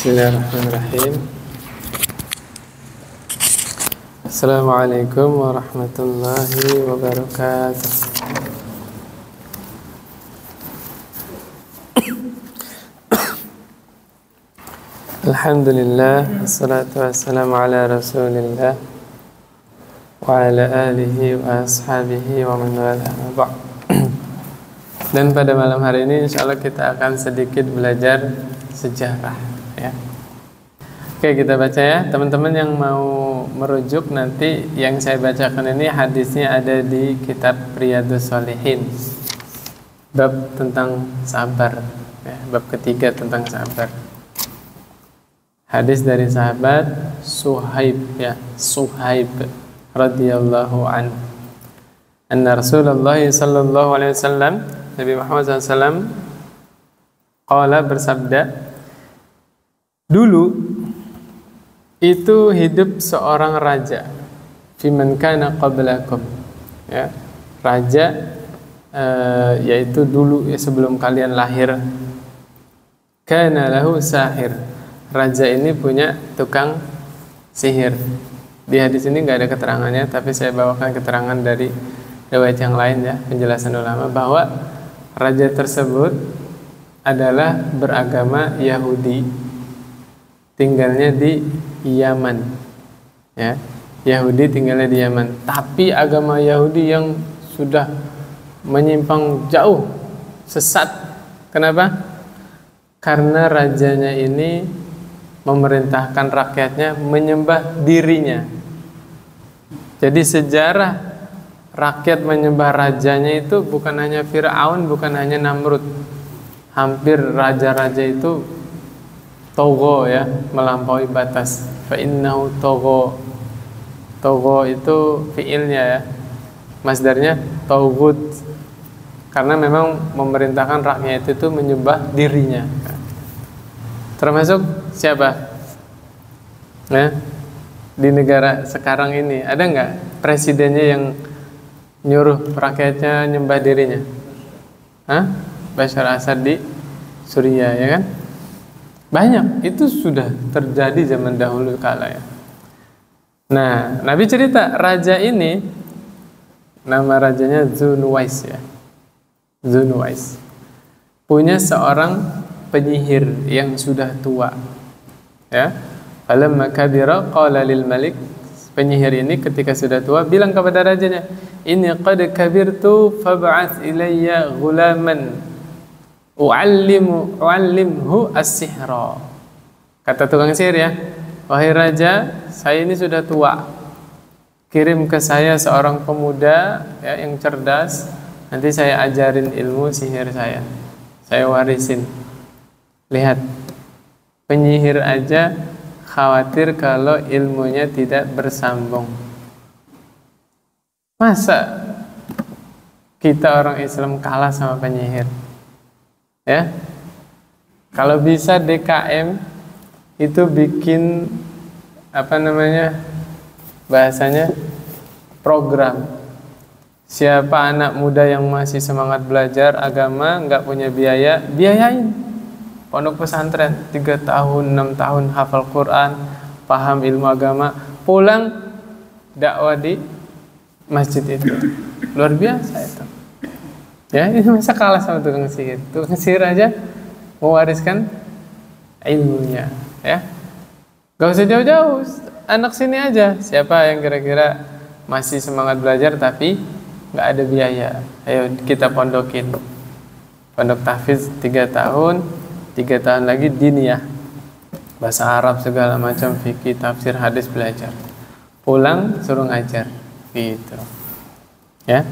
Bismillahirrahmanirrahim. Assalamualaikum warahmatullahi wabarakatuh. Alhamdulillah, wassalatu wassalamu ala rasulillah wa ala alihi wa ashabihi wa man wala ba'd. Dan pada malam hari ini insyaallah kita akan sedikit belajar sejarah ya. Oke, kita baca ya. Teman-teman yang mau merujuk, nanti yang saya bacakan ini hadisnya ada di kitab Riyadhus Shalihin, bab tentang sabar ya, bab ketiga tentang sabar. Hadis dari sahabat Suhaib ya, Suhaib radhiyallahu anhu. Anna Rasulullah sallallahu alaihi wasallam, Nabi Muhammad SAW qala, bersabda, dulu itu hidup seorang raja fiman kana qablakum ya, raja yaitu dulu ya, sebelum kalian lahir. Kana lahu sahir, raja ini punya tukang sihir. Di hadis ini nggak ada keterangannya, tapi saya bawakan keterangan dari riwayat yang lain ya, penjelasan ulama bahwa raja tersebut adalah beragama Yahudi, tinggalnya di Yaman ya, Yahudi tinggalnya di Yaman, tapi agama Yahudi yang sudah menyimpang jauh, sesat. Kenapa? Karena rajanya ini memerintahkan rakyatnya menyembah dirinya. Jadi sejarah rakyat menyembah rajanya itu bukan hanya Fir'aun, bukan hanya Namrud. Hampir raja-raja itu togo ya, melampaui batas. Fa innahu togo. Togo itu fiilnya ya, masdarnya togut. Karena memang memerintahkan rakyat itu menyembah dirinya. Termasuk siapa? Nah, di negara sekarang ini ada nggak presidennya yang nyuruh rakyatnya nyembah dirinya? Hah? Bashar Assad di Suriah ya kan? Banyak, itu sudah terjadi zaman dahulu kala ya. Nah, Nabi cerita raja ini, nama rajanya Zunuwais ya, Zunuwais, punya seorang penyihir yang sudah tua ya. Falamma kabira qala lil malik, penyihir ini ketika sudah tua bilang kepada rajanya, inni qad kabirtu fab'ath ilayya ghulaman u'allimhu as-sihra. Kata tukang sihir ya, wahai raja, saya ini sudah tua, kirim ke saya seorang pemuda ya, yang cerdas, nanti saya ajarin ilmu sihir saya warisin. Lihat, penyihir aja khawatir kalau ilmunya tidak bersambung. Masa kita orang Islam kalah sama penyihir? Ya, kalau bisa DKM itu bikin apa namanya, bahasanya program. Siapa anak muda yang masih semangat belajar agama, nggak punya biaya, biayain pondok pesantren 3 tahun, 6 tahun hafal Quran, paham ilmu agama, pulang dakwah di masjid itu. Luar biasa itu. Ya, ini masa kalah sama tukang sihir? Tukang sihir aja mewariskan ilmunya, ya. Gak usah jauh-jauh, anak sini aja. Siapa yang kira-kira masih semangat belajar tapi nggak ada biaya? Ayo kita pondokin. Pondok tahfiz 3 tahun, 3 tahun lagi diniyah, bahasa Arab segala macam, fikih, tafsir, hadis belajar. Pulang suruh ngajar, gitu. Ya.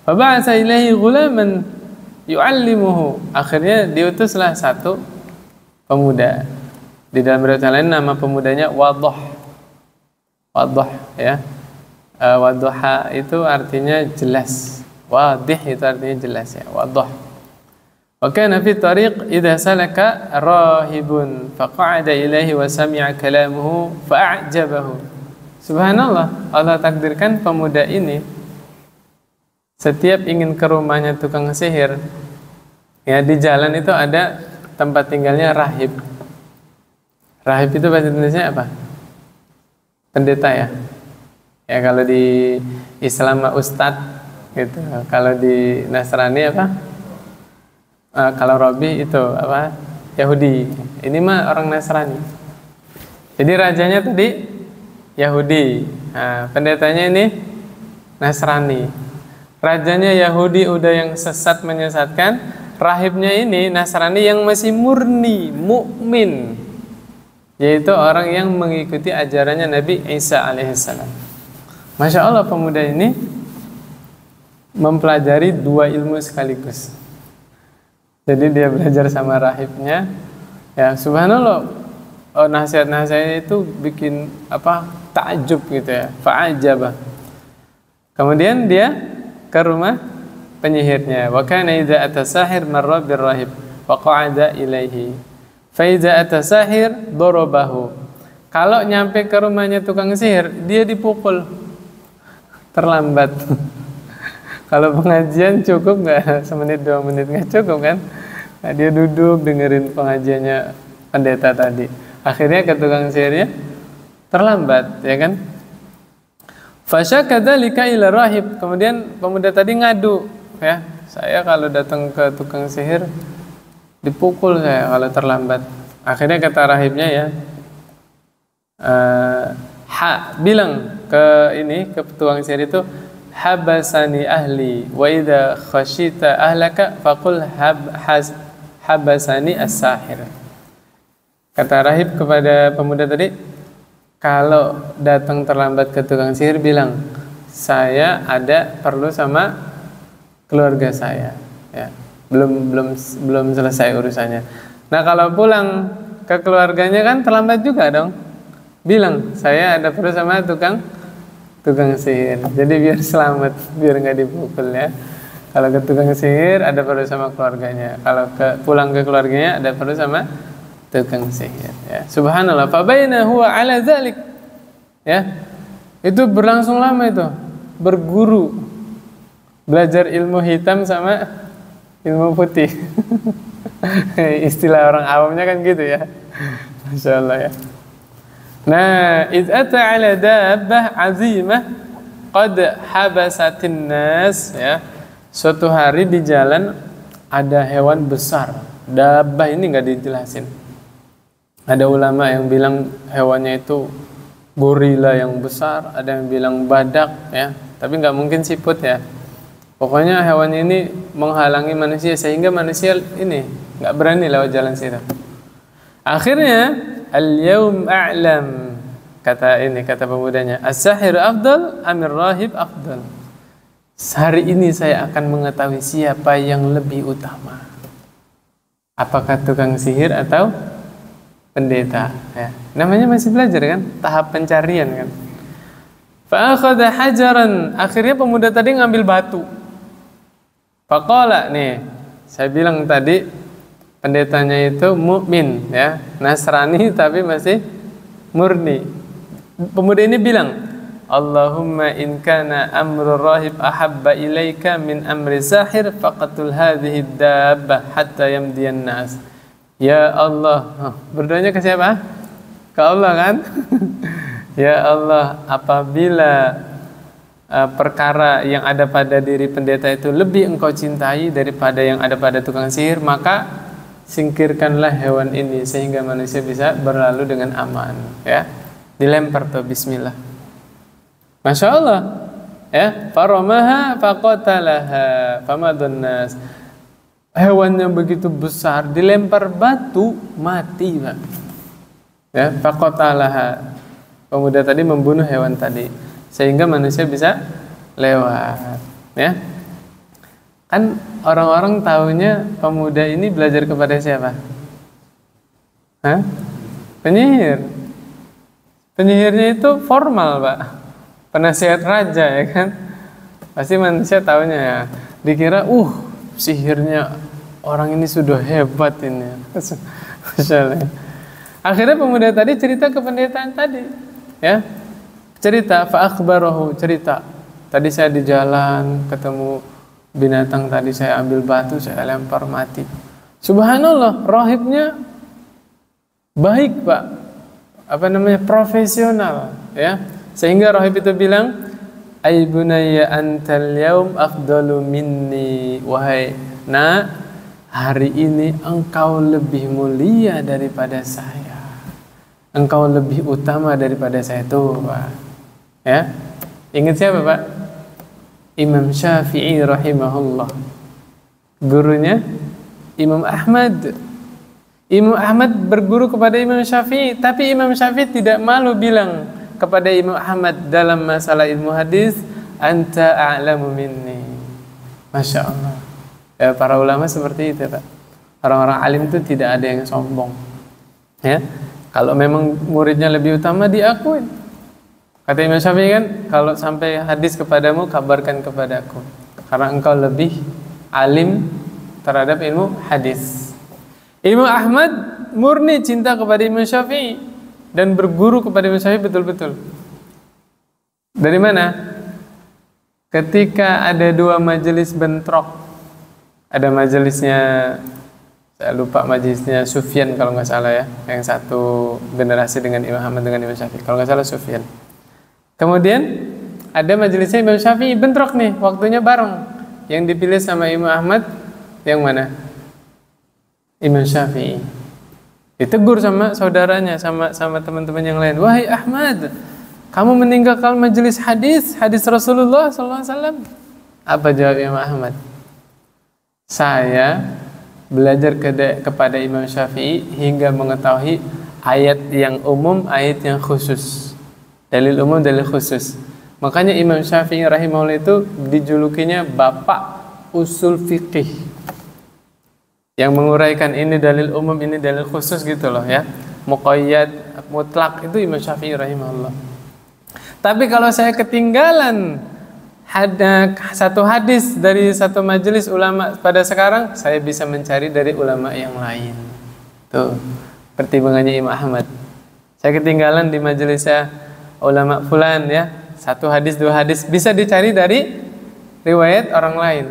Fab'atha ilaihi ghulaman yu'allimuhu. Akhirnya diutuslah satu pemuda. Di dalam riwayat lain nama pemudanya Wadah. Wadah ya. Wadduha itu artinya jelas. Wadih itu artinya jelas ya. Wadah. Wa kana fi tariq idza salaka rahibun faqa'ada ilaihi wa sami'a kalamuhu fa'ajabahu. Subhanallah, Allah takdirkan pemuda ini setiap ingin ke rumahnya tukang sihir, ya di jalan itu ada tempat tinggalnya rahib. Rahib itu bahasa Indonesia apa? Pendeta ya. Ya kalau di Islam ustadz gitu. Kalau di Nasrani apa? Kalau Robi itu apa? Yahudi. Ini mah orang Nasrani. Jadi rajanya tadi Yahudi. Nah, pendetanya ini Nasrani. Rajanya Yahudi udah yang sesat menyesatkan, rahibnya ini Nasrani yang masih murni, mukmin, yaitu orang yang mengikuti ajarannya Nabi Isa alaihissalam. Masya Allah, pemuda ini mempelajari dua ilmu sekaligus. Jadi dia belajar sama rahibnya, ya subhanallah, nasihat-nasihatnya itu bikin apa, takjub gitu ya, fa'ajabah. Kemudian dia ke rumah penyihirnya. Wa kana idza ata sahir marra bir rahib wa qa'ada ilaihi. Fa idza ata sahir darabahu. Kalau nyampe ke rumahnya tukang sihir, dia dipukul. Terlambat. Kalau pengajian cukup nggak semenit 2 menit, nggak cukup kan? Nah, dia duduk dengerin pengajiannya pendeta tadi. Akhirnya ke tukang sihirnya terlambat, ya kan? Fasyakadzalika ila rahib. Kemudian pemuda tadi ngadu, ya, saya kalau datang ke tukang sihir dipukul saya kalau terlambat. Akhirnya kata rahibnya ya, bilang ke tukang sihir itu, habasani ahli wa idza khashita ahlaka faqul habasani as-sahir. Kata rahib kepada pemuda tadi, kalau datang terlambat ke tukang sihir bilang, saya ada perlu sama keluarga saya, ya, belum selesai urusannya. Nah kalau pulang ke keluarganya kan terlambat juga dong, bilang saya ada perlu sama tukang sihir. Jadi biar selamat, biar nggak dipukul ya. Kalau ke tukang sihir ada perlu sama keluarganya. Kalau pulang ke keluarganya ada perlu sama tukang sihir. Ya. Subhanallah. Fa baina huwa ala zalik. Ya. Itu berlangsung lama itu. Berguru. Belajar ilmu hitam sama ilmu putih. Istilah orang awamnya kan gitu ya. Masya Allah ya. Nah, idh ata ala dabbah azimah qad habasatin nas, ya. Suatu hari di jalan ada hewan besar. Dabbah ini enggak dijelasin. Ada ulama yang bilang hewannya itu gorila yang besar, ada yang bilang badak, ya. Tapi enggak mungkin siput ya. Pokoknya hewan ini menghalangi manusia sehingga manusia ini enggak berani lewat jalan situ. Akhirnya al-yawm a'lam, kata pemudanya, as-sahir afdal amir rahib afdal. Hari ini saya akan mengetahui siapa yang lebih utama, apakah tukang sihir atau pendeta, ya. Namanya masih belajar kan, tahap pencarian kan. Fa akhadha hajaran, akhirnya pemuda tadi ngambil batu. Faqala, nih saya bilang tadi pendetanya itu mukmin, ya, Nasrani tapi masih murni. Pemuda ini bilang, Allahumma in kana amru rahib ahabba ilaika min amri sahir faqatul hadhihi dabbah hatta yamdiyan nas. Ya Allah, berdoanya ke siapa? Ke Allah kan? Ya Allah, apabila perkara yang ada pada diri pendeta itu lebih engkau cintai daripada yang ada pada tukang sihir, maka singkirkanlah hewan ini sehingga manusia bisa berlalu dengan aman, ya. Dilempar tuh bismillah. Masya Allah, ya. Faromaha faqatalaha famadun nas. Hewannya begitu besar, dilempar batu mati, Pak. Ya, faqatalaha. Pemuda tadi membunuh hewan tadi sehingga manusia bisa lewat, ya. Kan orang-orang tahunya pemuda ini belajar kepada siapa? Hah? Penyihir. Penyihirnya itu formal, Pak. Penasihat raja, ya kan? Pasti manusia tahunya ya. Dikira, sihirnya orang ini sudah hebat ini. Masya Allah. Akhirnya pemuda tadi cerita ke pendeta tadi, ya. Cerita, fa akhbarahu, cerita. Tadi saya di jalan ketemu binatang tadi, saya ambil batu, saya lempar mati. Subhanallah, rahibnya baik, Pak. profesional, ya. Sehingga rahib itu bilang, "Ai bunayya antal yaum afdalu minni." Wahai nak, hari ini engkau lebih mulia daripada saya. Engkau lebih utama daripada saya. Tuh, Pak. Ya. Ingat siapa, Pak? Imam Syafi'i rahimahullah. Gurunya Imam Ahmad. Imam Ahmad berguru kepada Imam Syafi'i, tapi Imam Syafi'i tidak malu bilang kepada Imam Ahmad dalam masalah ilmu hadis, "Anta a'lamu minni." Masya Allah. Ya, para ulama seperti itu, Pak. Orang-orang alim itu tidak ada yang sombong. Ya, kalau memang muridnya lebih utama, diakuin. Kata Imam Syafi'i kan, kalau sampai hadis kepadamu, kabarkan kepadaku, karena engkau lebih alim terhadap ilmu hadis. Imam Ahmad murni cinta kepada Imam Syafi'i dan berguru kepada Imam Syafi'i betul-betul. Dari mana? Ketika ada dua majelis bentrok, ada majelisnya, saya lupa majelisnya Sufyan kalau nggak salah ya, yang satu generasi dengan Imam Ahmad dengan Imam Syafi'i, kalau nggak salah Sufyan. Kemudian ada majelisnya Imam Syafi'i, bentrok nih, waktunya bareng. Yang dipilih sama Imam Ahmad yang mana? Imam Syafi'i. Ditegur sama saudaranya, sama teman-teman yang lain. "Wahai Ahmad, kamu meninggalkan majelis hadis Rasulullah SAW." Apa jawab Imam Ahmad? "Saya belajar kepada Imam Syafi'i hingga mengetahui ayat yang umum, ayat yang khusus. Dalil umum, dalil khusus. Makanya Imam Syafi'i rahimahullah itu dijulukinya bapak usul fikih, yang menguraikan ini dalil umum, ini dalil khusus gitu loh ya. Muqayyad, mutlak, itu Imam Syafi'i rahimahullah. Tapi kalau saya ketinggalan ada satu hadis dari satu majelis ulama pada sekarang, saya bisa mencari dari ulama yang lain. Tuh, pertimbangannya Imam Ahmad. Saya ketinggalan di majelisnya ulama fulan ya, satu hadis, dua hadis, bisa dicari dari riwayat orang lain.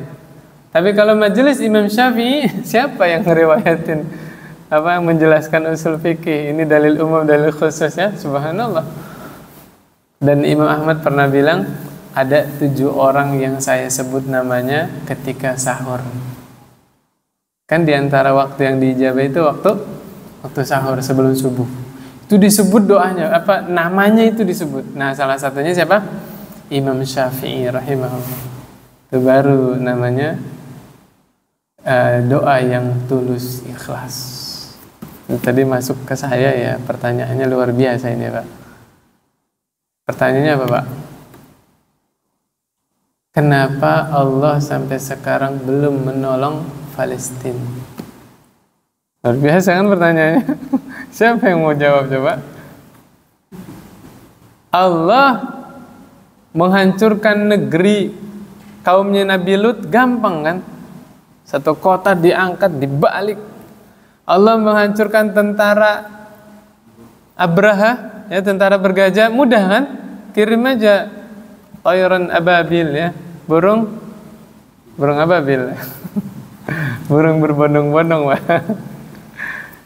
Tapi kalau majelis Imam Syafi'i, siapa yang ngeriwayatin, menjelaskan usul fikih, ini dalil umum, dalil khusus ya, subhanallah. Dan Imam Ahmad pernah bilang, ada 7 orang yang saya sebut namanya ketika sahur. Kan diantara waktu yang diijabah itu waktu sahur sebelum subuh. Itu disebut doanya, namanya itu disebut. Nah, salah satunya siapa? Imam Syafi'i rahimahullah. Itu baru namanya doa yang tulus, ikhlas. Tadi masuk ke saya ya, pertanyaannya luar biasa ini Pak. Pertanyaannya apa Pak? Kenapa Allah sampai sekarang belum menolong Palestina? Luar biasa kan pertanyaannya. Siapa yang mau jawab coba? Allah menghancurkan negeri kaumnya Nabi Lut gampang kan? Satu kota diangkat, dibalik. Allah menghancurkan tentara Abraha, ya, tentara bergajah, mudah kan? Kirim aja tayran ababil ya, burung ababil. Burung berbondong-bondong, Pak.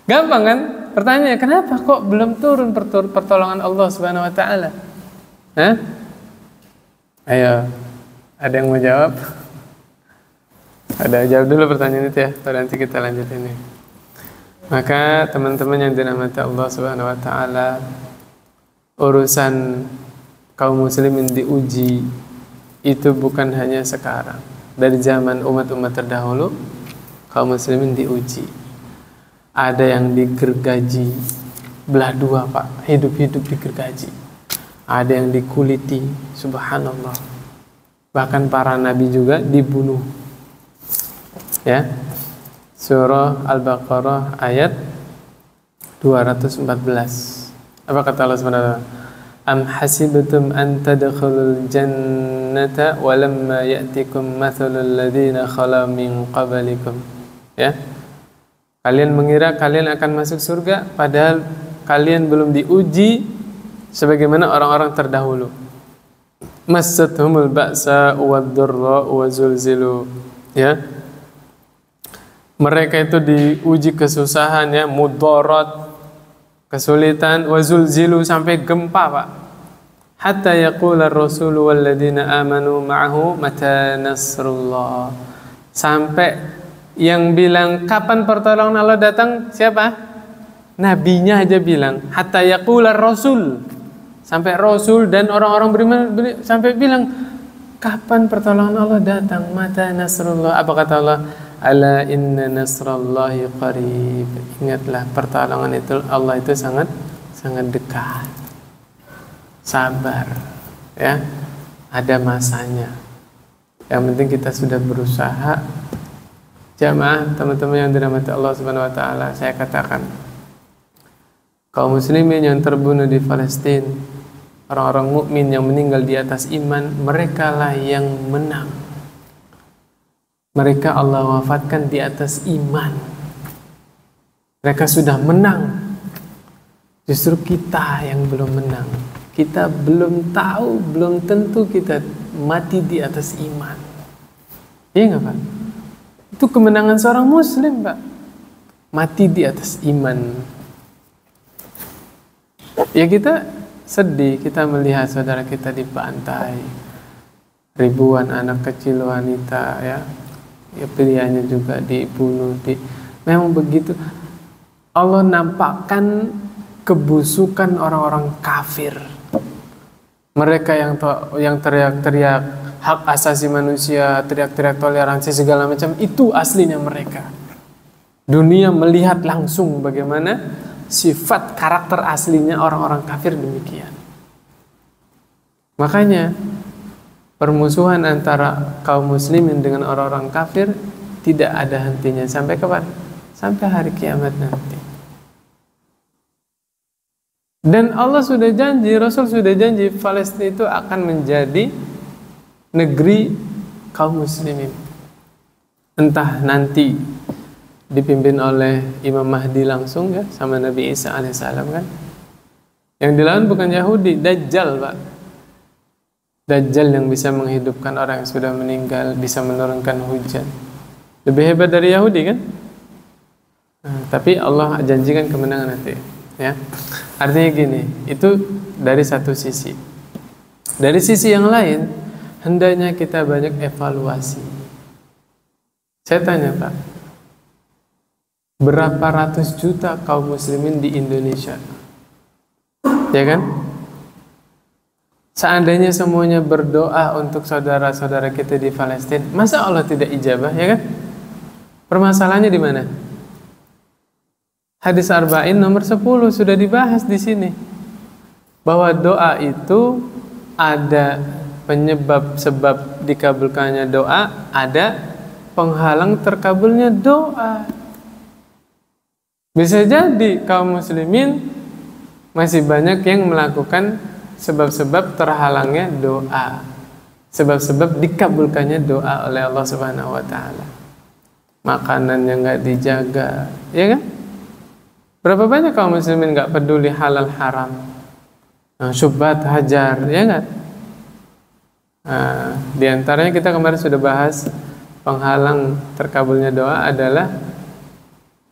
Gampang kan? Pertanyaannya, kenapa kok belum turun pertolongan Allah Subhanahu wa taala? Ayo, ada yang mau jawab? Ada, jawab dulu pertanyaan itu ya, nanti kita lanjut ini. Maka teman-teman yang dirahmati Allah Subhanahu wa taala, urusan kaum muslimin diuji itu bukan hanya sekarang. Dari zaman umat-umat terdahulu, kaum muslimin diuji. Ada yang digergaji belah dua Pak, hidup-hidup digergaji. Ada yang dikuliti, subhanallah. Bahkan para nabi juga dibunuh. Ya, surah Al-Baqarah ayat 214. Apa kata Allah Subhanahu wa taala? Am hasibtum an tadkhulul jannata walamma ya'tikum mathalul ladzina khala min qablikum. Ya. Kalian mengira kalian akan masuk surga padahal kalian belum diuji sebagaimana orang-orang terdahulu. Massathumul ba'sa wad-dharra wa zulzilu. Ya. Mereka itu diuji kesusahan ya, mudarat, kesulitan, wazulzilu sampai gempa, Pak. Hatta yaqula ar-rasulu walladzina amanu ma'ahu mata nasrullah. Sampai yang bilang kapan pertolongan Allah datang siapa? Nabinya aja bilang. Hatta yaqula ar-rasul. Sampai rasul dan orang-orang beriman sampai bilang kapan pertolongan Allah datang? Mata nasrullah. Apa kata Allah? Ala inna nasrallahi qarib. Ingatlah pertolongan itu Allah itu sangat dekat. Sabar, ya, ada masanya. Yang penting kita sudah berusaha. Jamaah, teman-teman yang dirahmati Allah Subhanahu Wa Taala, saya katakan, kaum muslimin yang terbunuh di Palestina, orang-orang mukmin yang meninggal di atas iman, mereka lah yang menang. Mereka Allah wafatkan di atas iman. Mereka sudah menang. Justru kita yang belum menang. Kita belum tahu, belum tentu kita mati di atas iman. Iya nggak, Pak? Itu kemenangan seorang muslim, Pak. Mati di atas iman. Ya kita sedih, kita melihat saudara kita dibantai. Ribuan anak kecil wanita, ya pilihannya juga dibunuh. Memang begitu. Allah nampakkan kebusukan orang-orang kafir. Mereka yang teriak-teriak hak asasi manusia, teriak-teriak toleransi segala macam, itu aslinya mereka. Dunia melihat langsung bagaimana sifat karakter aslinya orang-orang kafir demikian. Makanya permusuhan antara kaum muslimin dengan orang-orang kafir tidak ada hentinya. Sampai kapan? Sampai hari kiamat nanti. Dan Allah sudah janji, Rasul sudah janji, Palestina itu akan menjadi negeri kaum muslimin. Entah nanti dipimpin oleh Imam Mahdi langsung, ya, sama Nabi Isa alaihissalam, kan. Yang dilawan bukan Yahudi, Dajjal, Pak. Dajjal yang bisa menghidupkan orang yang sudah meninggal, bisa menurunkan hujan. Lebih hebat dari Yahudi, kan? Tapi Allah janjikan kemenangan nanti, ya. Artinya gini, itu dari satu sisi. Dari sisi yang lain, hendaknya kita banyak evaluasi. Saya tanya, Pak, berapa ratus juta kaum muslimin di Indonesia? Ya kan? Seandainya semuanya berdoa untuk saudara-saudara kita di Palestina, masa Allah tidak ijabah, ya kan? Permasalahannya di mana? Hadis Arba'in nomor 10 sudah dibahas di sini. Bahwa doa itu ada penyebab sebab dikabulkannya doa, ada penghalang terkabulnya doa. Bisa jadi kaum muslimin masih banyak yang melakukan sebab-sebab terhalangnya doa, sebab-sebab dikabulkannya doa oleh Allah Subhanahu Wa Taala. Makanan yang nggak dijaga, ya kan? Berapa banyak kaum muslimin nggak peduli halal haram, syubhat hajar, ya nggak? Di antaranya kita kemarin sudah bahas penghalang terkabulnya doa adalah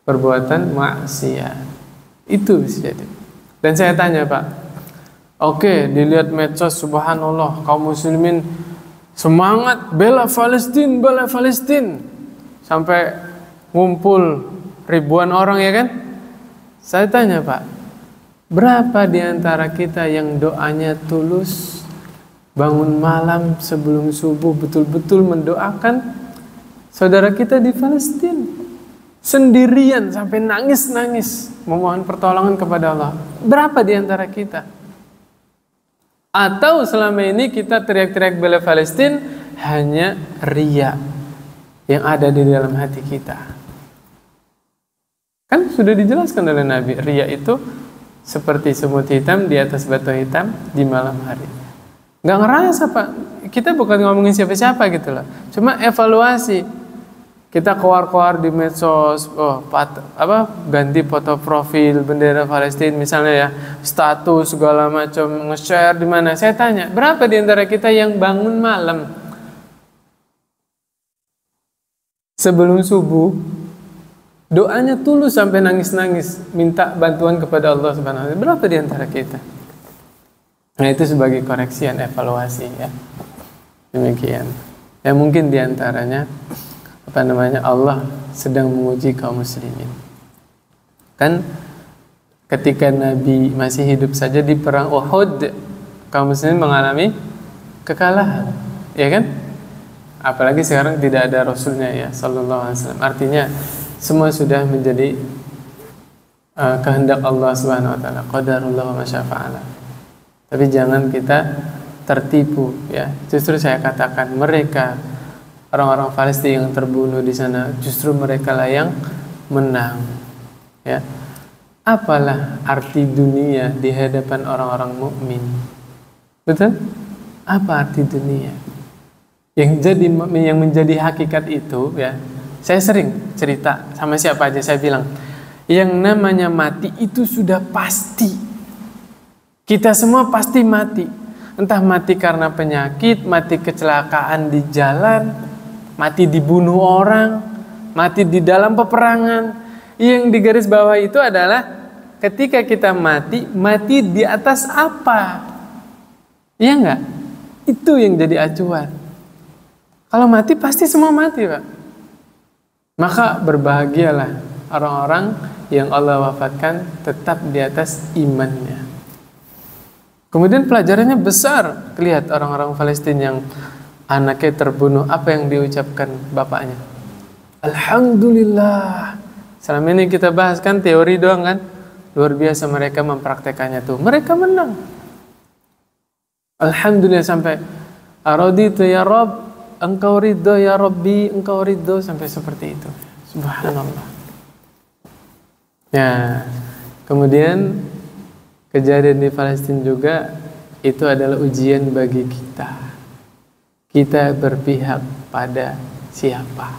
perbuatan maksiat. Itu bisa jadi. Dan saya tanya, Pak, oke, dilihat medsos, subhanallah, kaum muslimin semangat bela Palestina, sampai ngumpul ribuan orang, ya kan? Saya tanya, Pak, berapa di antara kita yang doanya tulus, bangun malam sebelum subuh betul-betul mendoakan saudara kita di Palestina, sendirian sampai nangis-nangis memohon pertolongan kepada Allah? Berapa di antara kita? Atau selama ini kita teriak-teriak bela Palestina hanya riya yang ada di dalam hati kita? Kan sudah dijelaskan oleh Nabi, riya itu seperti semut hitam di atas batu hitam di malam hari. Nggak ngerasa, Pak. Kita bukan ngomongin siapa-siapa gitu loh. Cuma evaluasi. Kita keluar-keluar di medsos, ganti foto profil bendera Palestina misalnya, ya, status segala macam, nge-share di mana. Saya tanya, berapa di antara kita yang bangun malam sebelum subuh Doanya tulus sampai nangis-nangis, minta bantuan kepada Allah Subhanahu wa taala. Berapa di antara kita? Nah, itu sebagai koreksi dan evaluasi ya. Demikian. Ya mungkin di antaranya Allah sedang menguji kaum muslimin. Kan ketika Nabi masih hidup saja di perang Uhud, kaum muslimin mengalami kekalahan, ya kan? Apalagi sekarang tidak ada Rasulnya ya, sallallahu alaihi wasallam. Artinya semua sudah menjadi kehendak Allah Subhanahu wa taala. Qadarullah wa masyafa'ala. Tapi jangan kita tertipu ya. Justru saya katakan mereka orang-orang Palestina yang terbunuh di sana, justru mereka lah yang menang. Ya. Apalah arti dunia di hadapan orang-orang mukmin? Betul? Apa arti dunia? Yang menjadi hakikat itu ya. Saya sering cerita sama siapa aja, saya bilang yang namanya mati itu sudah pasti. Kita semua pasti mati. Entah mati karena penyakit, mati kecelakaan di jalan, mati dibunuh orang, mati di dalam peperangan. Yang digaris bawah itu adalah ketika kita mati, mati di atas apa? Iya enggak? Itu yang jadi acuan. Kalau mati pasti semua mati, Pak. Maka berbahagialah orang-orang yang Allah wafatkan tetap di atas imannya. Kemudian pelajarannya besar. Lihat orang-orang Palestina yang anaknya terbunuh, apa yang diucapkan bapaknya? Alhamdulillah. Selama ini kita bahas kan teori doang kan? Luar biasa mereka mempraktekannya tuh. Mereka menang. Alhamdulillah sampai araditu ya Rabb, engkau ridho ya Rabbi, engkau ridho, sampai seperti itu. Subhanallah. Ya, kemudian kejadian di Palestina juga itu adalah ujian bagi kita. Kita berpihak pada siapa?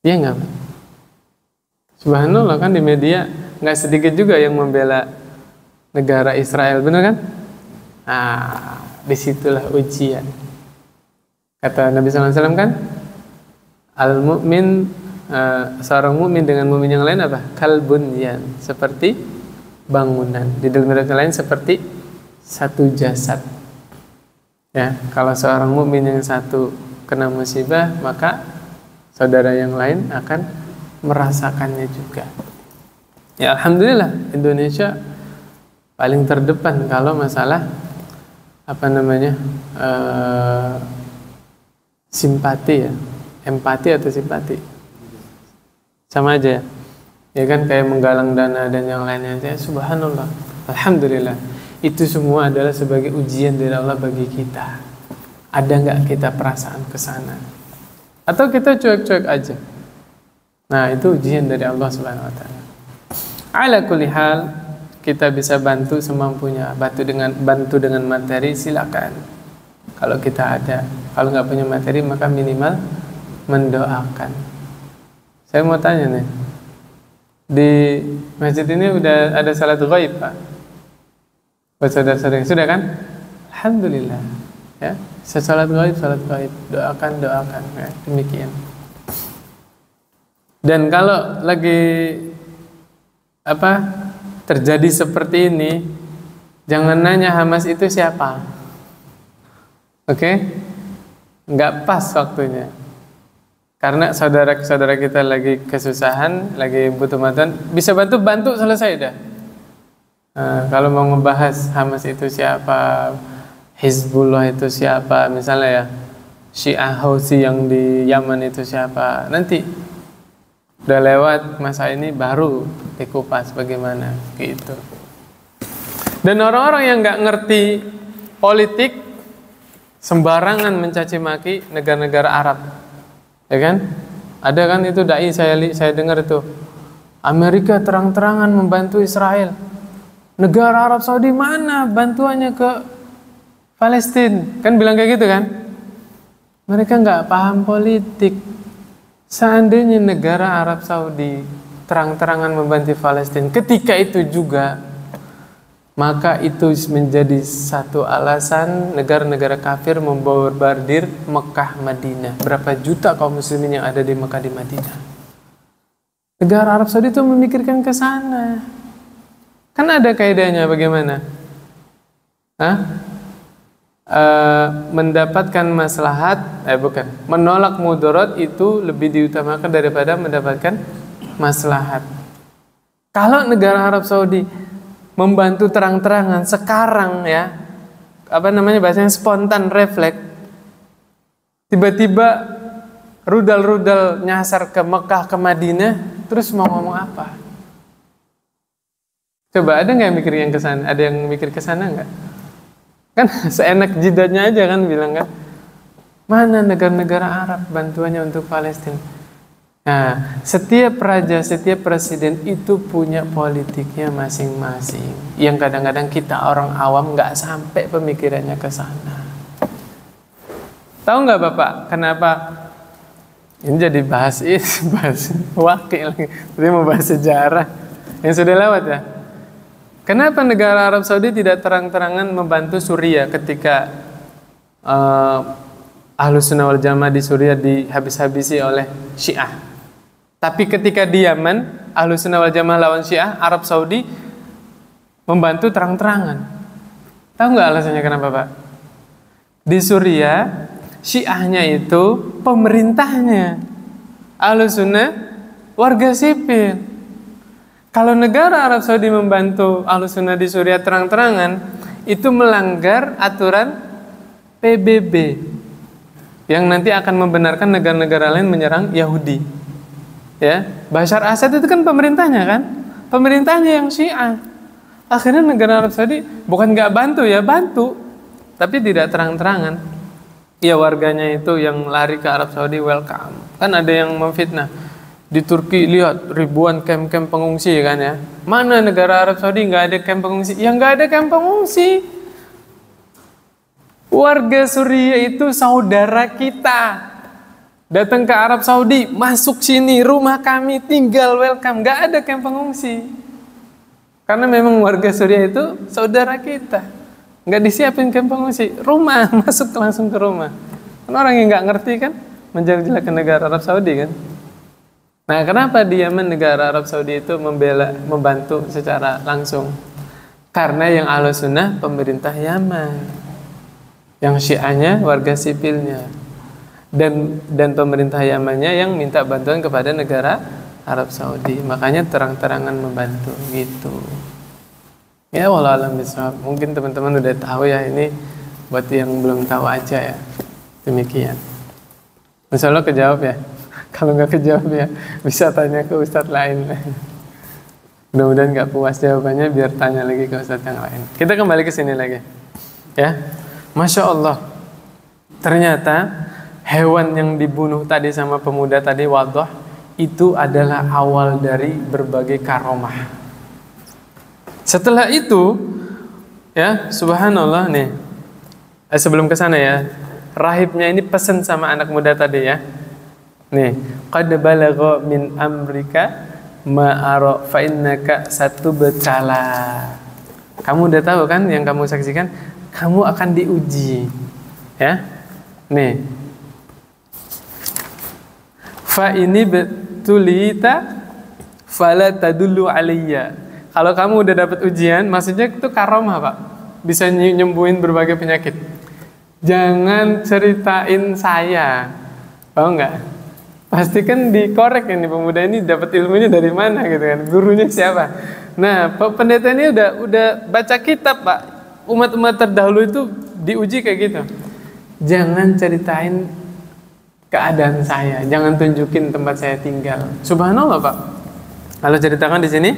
Iya nggak? Subhanallah, kan di media nggak sedikit juga yang membela negara Israel, benar kan? Nah, disitulah ujian. Kata Nabi SAW kan, al-mu'min, seorang mukmin dengan mukmin yang lain apa? Kalbunyan, seperti bangunan. Di dalam riwayat lain seperti satu jasad. Ya, kalau seorang mukmin yang satu kena musibah, maka saudara yang lain akan merasakannya juga. Ya, alhamdulillah Indonesia paling terdepan kalau masalah simpati ya, empati atau simpati, sama aja ya. Ya kan, kayak menggalang dana dan yang lainnya. Ya, subhanallah, alhamdulillah. Itu semua adalah sebagai ujian dari Allah bagi kita. Ada nggak kita perasaan ke sana? Atau kita cuek-cuek aja? Nah, itu ujian dari Allah Subhanahu wa taala. Ala kulli hal, kita bisa bantu semampunya. Bantu dengan materi, silakan. Kalau kita ada. Kalau nggak punya materi, maka minimal mendoakan. Saya mau tanya nih, di masjid ini udah ada salat ghaib, Pak? Buat saudara-saudara sudah kan? Alhamdulillah. Ya, salat ghaib, doakan ya, demikian. Dan kalau lagi terjadi seperti ini, jangan nanya Hamas itu siapa. Oke? Nggak pas waktunya. Karena saudara-saudara kita lagi kesusahan, lagi butuh bantuan, bisa bantu selesai dah. Kalau mau ngebahas Hamas itu siapa, Hizbullah itu siapa, misalnya ya, Syiah Houthi yang di Yaman itu siapa, nanti udah lewat masa ini baru dikupas bagaimana gitu. Dan orang-orang yang nggak ngerti politik sembarangan mencaci maki negara-negara Arab. Ya kan? Ada kan itu dai saya dengar itu. Amerika terang-terangan membantu Israel. Negara Arab Saudi mana bantuannya ke Palestina? Kan bilang kayak gitu kan? Mereka nggak paham politik. Seandainya negara Arab Saudi terang-terangan membantu Palestina, ketika itu juga, maka itu menjadi satu alasan negara-negara kafir membombardir Mekah, Madinah. Berapa juta kaum muslimin yang ada di Mekah, di Madinah. Negara Arab Saudi itu memikirkan ke sana. Kan ada kaidahnya bagaimana? Mendapatkan maslahat, menolak mudarat itu lebih diutamakan daripada mendapatkan maslahat. Kalau negara Arab Saudi membantu terang-terangan sekarang ya, bahasanya spontan refleks, tiba-tiba rudal-rudal nyasar ke Mekah, ke Madinah, terus mau ngomong apa? Coba ada nggak yang mikir yang ke sana? Ada yang mikir ke sana nggak? Kan seenak jidatnya aja kan bilang kan, mana negara-negara Arab bantuannya untuk Palestina? Nah, setiap raja, setiap presiden itu punya politiknya masing-masing. Yang kadang-kadang kita orang awam nggak sampai pemikirannya ke sana. Tahu nggak Bapak, kenapa? Ini jadi bahas wakil lagi. Tadi mau bahas sejarah yang sudah lewat ya. Kenapa negara Arab Saudi tidak terang-terangan membantu Suriah ketika Ahlus Sunnah wal Jamaah di Suriah dihabis-habisi oleh Syiah? Tapi ketika di Yaman, Ahlus Sunnah wal Jamaah lawan Syiah, Arab Saudi membantu terang-terangan. Tahu nggak alasannya kenapa Pak? Di Suriah Syiahnya itu pemerintahnya, Ahlus Sunnah warga sipil. Kalau negara Arab Saudi membantu Ahlus Sunnah di Suriah terang-terangan, itu melanggar aturan PBB yang nanti akan membenarkan negara-negara lain menyerang Yahudi. Ya, Bashar Assad itu kan pemerintahnya kan, pemerintahnya yang Syiah. Akhirnya negara Arab Saudi bukan nggak bantu ya, bantu, tapi tidak terang-terangan. Ya warganya itu yang lari ke Arab Saudi welcome. Kan ada yang memfitnah. Di Turki lihat ribuan camp-camp pengungsi kan ya. Mana negara Arab Saudi nggak ada camp pengungsi? Ya nggak ada camp pengungsi. Warga Suriah itu saudara kita. Datang ke Arab Saudi, masuk sini, rumah kami, tinggal welcome. Nggak ada camp pengungsi. Karena memang warga Suriah itu saudara kita. Nggak disiapin camp pengungsi, rumah, masuk langsung ke rumah. Kan orang yang nggak ngerti kan menjelek-jelekan negara Arab Saudi kan. Nah, kenapa di Yaman negara Arab Saudi itu membantu secara langsung? Karena yang Ahlus Sunnah pemerintah Yaman, yang Syiahnya warga sipilnya, dan pemerintah Yamannya yang minta bantuan kepada negara Arab Saudi. Makanya terang-terangan membantu gitu. Ya walau alam bisawab. Mungkin teman-teman udah tahu ya, ini buat yang belum tahu aja ya. Demikian. Insya Allah kejawab ya. Kalau nggak kejawab ya bisa tanya ke ustadz lain. Mudah-mudahan nggak puas jawabannya, biar tanya lagi ke ustadz yang lain. Kita kembali ke sini lagi. Ya, Masya Allah. Ternyata hewan yang dibunuh tadi sama pemuda tadi Wadah itu adalah awal dari berbagai karomah. Setelah itu, ya subhanallah nih. Sebelum ke sana ya, rahibnya ini pesan sama anak muda tadi ya. Nih, qad balagha min amrika ma ara fa innaka satubtala. Kamu udah tahu kan yang kamu saksikan, kamu akan diuji. Ya. Nih. Fa ini betulita fala tadullu alayya. Kalau kamu udah dapat ujian, maksudnya itu karomah Pak, bisa nyembuhin berbagai penyakit. Jangan ceritain saya, tahu nggak? Pasti kan dikorek ini pemuda ini dapat ilmunya dari mana gitu kan? Gurunya siapa? Nah, pendeta ini udah baca kitab Pak. Umat-umat terdahulu itu diuji kayak gitu. Jangan ceritain keadaan saya, jangan tunjukin tempat saya tinggal. Subhanallah Pak. Lalu ceritakan di sini.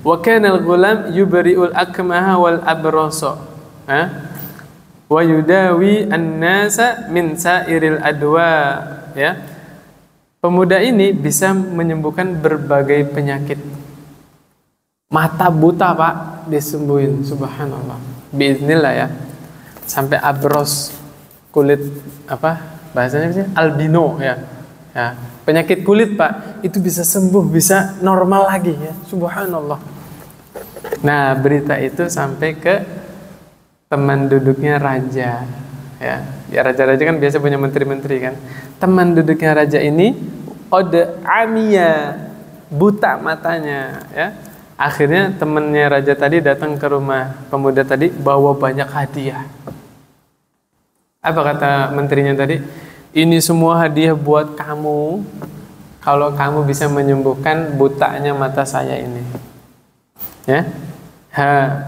Wa kana al-ghulam yubri'ul akmaha wal abrasa, wa yudawi an-nasa min sa'iril adwa, ya. Pemuda ini bisa menyembuhkan berbagai penyakit. Mata buta Pak disembuhin, subhanallah. Biiznillah ya. Sampai abros, kulit bahasanya sih? Albino ya. Ya, penyakit kulit Pak itu bisa sembuh, bisa normal lagi ya. Subhanallah. Nah, berita itu sampai ke teman duduknya raja. Ya, raja-raja kan biasa punya menteri-menteri kan. Teman duduknya raja ini qad amiya buta matanya, ya. Akhirnya temannya raja tadi datang ke rumah pemuda tadi bawa banyak hadiah. Apa kata menterinya tadi? Ini semua hadiah buat kamu kalau kamu bisa menyembuhkan butanya mata saya ini. Ya.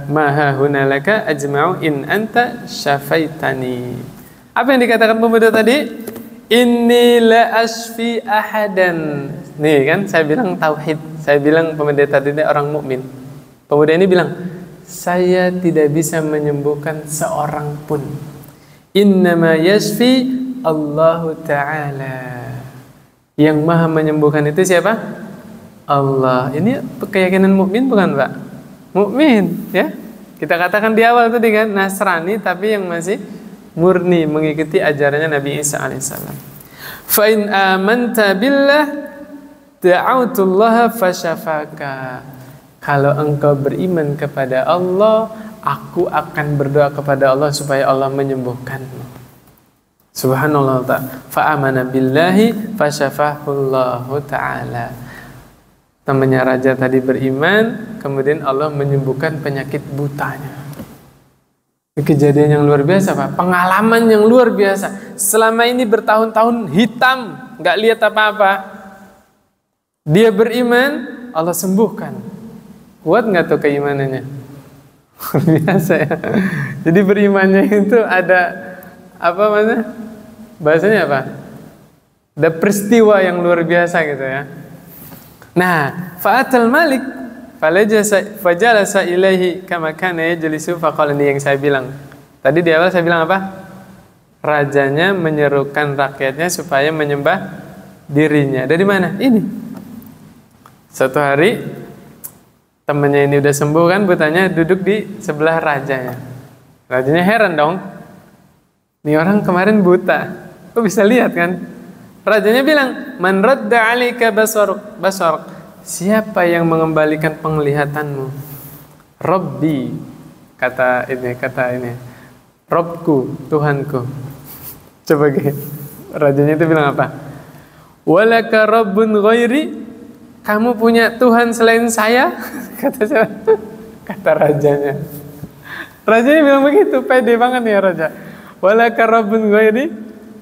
Ma hunalaka ajma'u in anta syafaitani. Apa yang dikatakan pemuda tadi? Inni la asfi ahadan. Nih kan saya bilang tauhid. Saya bilang pemuda tadi ini orang mukmin. Pemuda ini bilang, saya tidak bisa menyembuhkan seorang pun. Innama yasfi Allahu Ta'ala. Yang maha menyembuhkan itu siapa? Allah. Ini keyakinan mukmin bukan, Pak? Mukmin, ya. Kita katakan di awal tadi kan Nasrani tapi yang masih murni mengikuti ajarannya Nabi Isa alaihissalam. Fa in amanta billah da'autullaha fasyafaka. Kalau engkau beriman kepada Allah, aku akan berdoa kepada Allah supaya Allah menyembuhkanmu. Subhanallah ta'ala. Fa amana billahi fasyafahullahu ta'ala. Temannya raja tadi beriman, kemudian Allah menyembuhkan penyakit butanya. Kejadian yang luar biasa, Pak. Pengalaman yang luar biasa. Selama ini bertahun-tahun hitam, nggak lihat apa-apa. Dia beriman, Allah sembuhkan. Kuat nggak tuh keimanannya? Luar biasa ya. Jadi berimannya itu ada apa mana? Bahasanya apa? Ada peristiwa yang luar biasa gitu ya. Nah, fa'atal malik fajalasa ilaihi kama kana yajlisu faqala, ini yang saya bilang. Tadi di awal saya bilang apa? Rajanya menyerukan rakyatnya supaya menyembah dirinya. Dari mana? Ini. Suatu hari temannya ini udah sembuh kan, butanya duduk di sebelah rajanya. Rajanya heran dong. Ini orang kemarin buta. Kok bisa lihat kan? Rajanya bilang, "Man radda 'alaika basaruk." Siapa yang mengembalikan penglihatanmu? Rabbi, kata ini. Robku, Tuhanku. Coba gitu. Rajanya itu bilang apa? Walaka rabbun ghairi, kamu punya Tuhan selain saya? Kata siapa? Kata rajanya. Rajanya bilang begitu, pede banget ya raja. Walaka rabbun ghairi,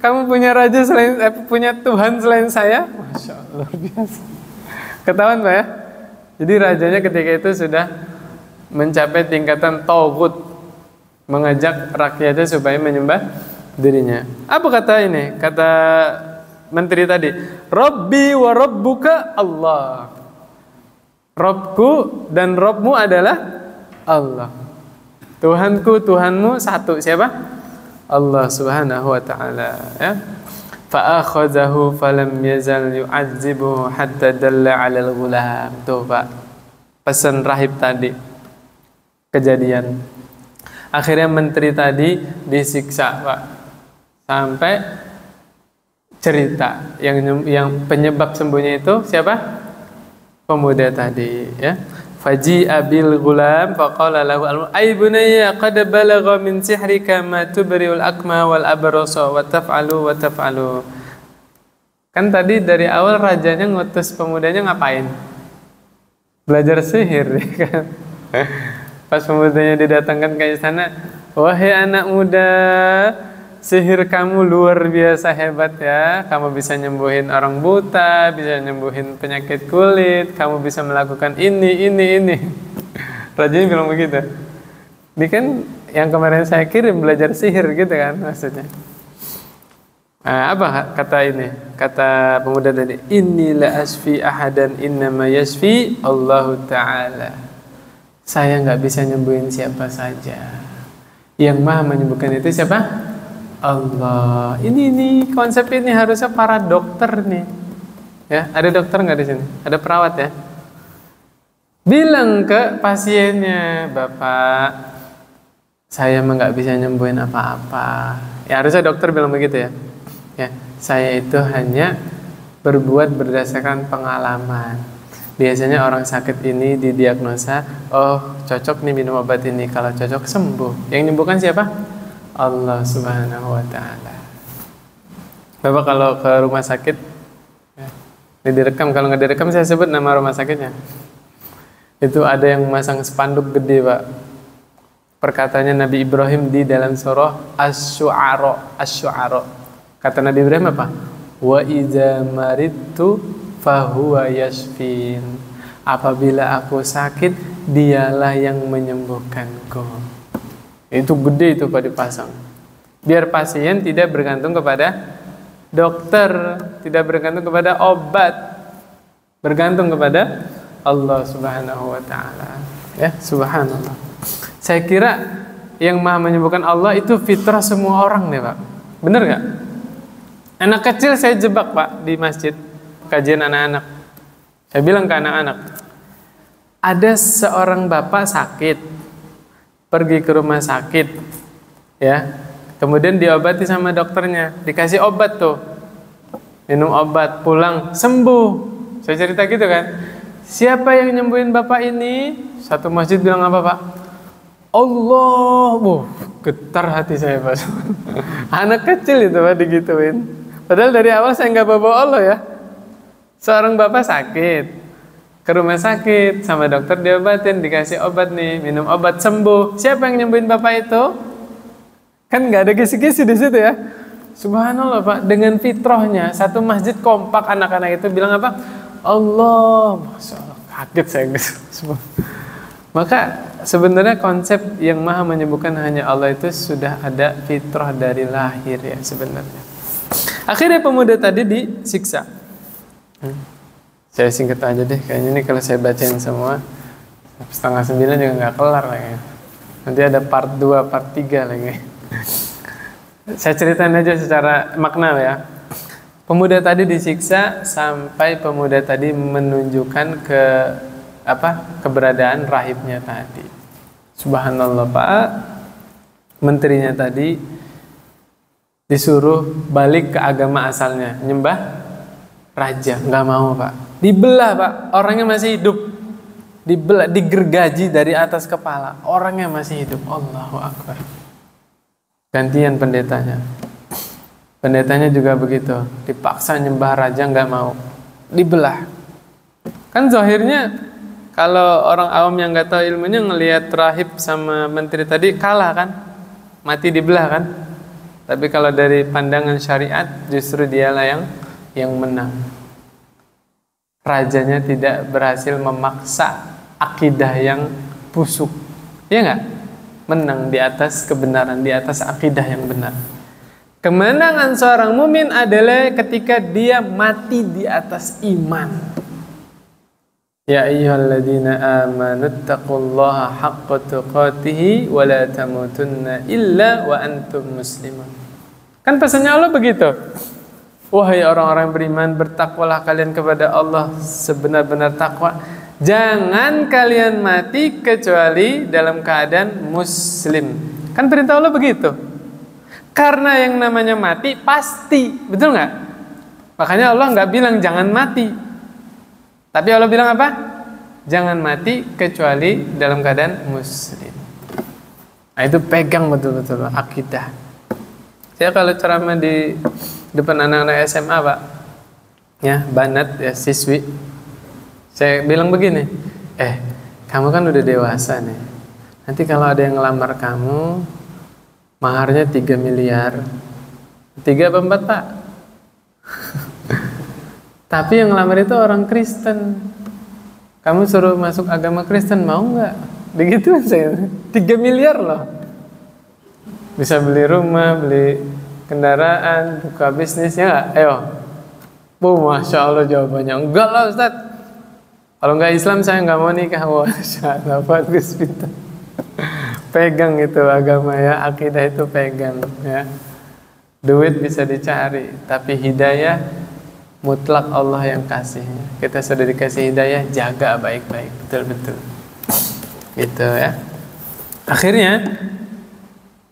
kamu punya raja selain punya Tuhan selain saya? Masya Allah, biasa. Ketahuan Pak ya? Jadi rajanya ketika itu sudah mencapai tingkatan tauhid, mengajak rakyatnya supaya menyembah dirinya. Apa kata ini? Kata menteri tadi, Rabbi wa rabbuka Allah. Robku dan Robmu adalah Allah. Tuhanku, Tuhanmu satu. Siapa? Allah subhanahu wa ta'ala, ya. Fa'akhadhahu falam yazal yu'adzibuhu hatta dalla 'alal ghulam. Tuh Pak, pesan rahib tadi kejadian. Akhirnya menteri tadi disiksa Pak, sampai cerita yang penyebab sembuhnya itu siapa? Pemuda tadi, ya. Faji'a bil ghulam faqala lahu ay bunayya qad balagha min sihrika ma tubri'ul akma wal abrasa wa taf'alu. Kan tadi dari awal rajanya ngutus pemudanya ngapain? Belajar sihir kan. Pas pemudanya didatangkan ke istana, wahai anak muda, sihir kamu luar biasa hebat ya. Kamu bisa nyembuhin orang buta, bisa nyembuhin penyakit kulit, kamu bisa melakukan ini. Rajanya bilang begitu. Ini kan yang kemarin saya kirim belajar sihir gitu kan maksudnya. Nah, apa kata ini? Kata pemuda tadi, Inilah asfi ahadan innama yasfi Allahu Ta'ala. Saya nggak bisa nyembuhin siapa saja. Yang maha menyembuhkan itu siapa? Allah. Ini konsep ini harusnya para dokter nih. Ya, ada dokter nggak di sini? Ada perawat ya? Bilang ke pasiennya, Bapak, saya emang nggak bisa nyembuhin apa-apa. Ya harusnya dokter bilang begitu ya. Ya, saya itu hanya berbuat berdasarkan pengalaman. Biasanya orang sakit ini didiagnosa, oh cocok nih minum obat ini. Kalau cocok sembuh. Yang menyembuhkan siapa? Allah subhanahu wa ta'ala. Bapak kalau ke rumah sakit, ya, Ini direkam, kalau nggak direkam saya sebut nama rumah sakitnya. Itu ada yang masang spanduk gede, Pak. Perkataannya Nabi Ibrahim di dalam surah Asy-Syu'ara. Kata Nabi Ibrahim apa? Wa idza maridtu fahuwa yashfin. Apabila aku sakit, dialah yang menyembuhkanku. Itu gede itu Pak dipasang. Biar pasien tidak bergantung kepada dokter, tidak bergantung kepada obat, bergantung kepada Allah Subhanahu wa taala. Ya, subhanallah. Saya kira yang Maha menyembuhkan Allah itu fitrah semua orang nih, Pak. Bener nggak? Anak kecil saya jebak, Pak, di masjid kajian anak-anak. Saya bilang ke anak-anak, ada seorang bapak sakit, pergi ke rumah sakit, ya. Kemudian diobati sama dokternya, dikasih obat tuh, minum obat, pulang sembuh. Saya cerita gitu kan. Siapa yang nyembuhin bapak ini? Satu masjid bilang apa, Pak? Allah. Getar hati saya, Pak. Anak kecil itu, Pak, digituin. Padahal dari awal saya nggak bawa Allah ya. Seorang bapak sakit, ke rumah sakit, sama dokter diobatin, dikasih obat nih, minum obat sembuh. Siapa yang nyembuhin bapak itu? Kan nggak ada kisi-kisi di situ ya. Subhanallah, Pak, dengan fitrahnya satu masjid kompak anak-anak itu bilang apa? Allah. Masya Allah, kaget saya gitu. Maka sebenarnya konsep yang Maha menyembuhkan hanya Allah itu sudah ada fitrah dari lahir ya sebenarnya. Akhirnya pemuda tadi disiksa. Saya singkat aja deh, kayaknya ini kalau saya bacain semua 8:30 juga nggak kelar lagi. Nanti ada part 2, part 3 lagi. Saya ceritain aja secara makna ya. Pemuda tadi disiksa sampai pemuda tadi menunjukkan keberadaan rahibnya tadi. Subhanallah, Pak. Menterinya tadi disuruh balik ke agama asalnya, nyembah raja, nggak mau, Pak. Dibelah, Pak. Orangnya masih hidup. Dibelah, digergaji dari atas kepala. Orangnya masih hidup. Allahu Akbar. Gantian pendetanya. Pendetanya juga begitu, dipaksa nyembah raja, nggak mau, dibelah. Kan zahirnya kalau orang awam yang nggak tahu ilmunya ngelihat rahib sama menteri tadi kalah kan, mati dibelah kan. Tapi kalau dari pandangan syariat justru dialah yang menang. Rajanya tidak berhasil memaksa akidah yang busuk, ya nggak? Menang di atas kebenaran, di atas akidah yang benar. Kemenangan seorang mukmin adalah ketika dia mati di atas iman. Ya ayyuhalladzina amanu taqullaha haqqa tuqatih wa la tamutunna illa wa antum muslimun. Kan pesannya Allah begitu. Wahai orang-orang beriman, bertakwalah kalian kepada Allah sebenar-benar takwa. Jangan kalian mati kecuali dalam keadaan muslim. Kan perintah Allah begitu. Karena yang namanya mati pasti, betul nggak? Makanya Allah nggak bilang jangan mati, tapi Allah bilang apa? Jangan mati kecuali dalam keadaan muslim. Nah itu pegang betul-betul akidah. Saya kalau ceramah di depan anak-anak SMA, Pak, ya banat ya siswi, saya bilang begini, kamu kan udah dewasa nih. Nanti kalau ada yang ngelamar kamu, maharnya 3 miliar. 3 apa 4, Pak? Tapi yang ngelamar itu orang Kristen. Kamu suruh masuk agama Kristen, mau nggak? Begitu saya. 3 miliar loh. Bisa beli rumah, beli kendaraan, buka bisnis, ya nggak? Ayo. Masya Allah jawabannya. Enggak lah Ustaz. Kalau nggak Islam saya nggak mau nikah. Masya Allah, bagus pintar. Pegang itu agama ya, akidah itu pegang ya. Duit bisa dicari, tapi hidayah mutlak Allah yang kasihnya. Kita sudah dikasih hidayah, jaga baik-baik, betul-betul. Gitu ya. Akhirnya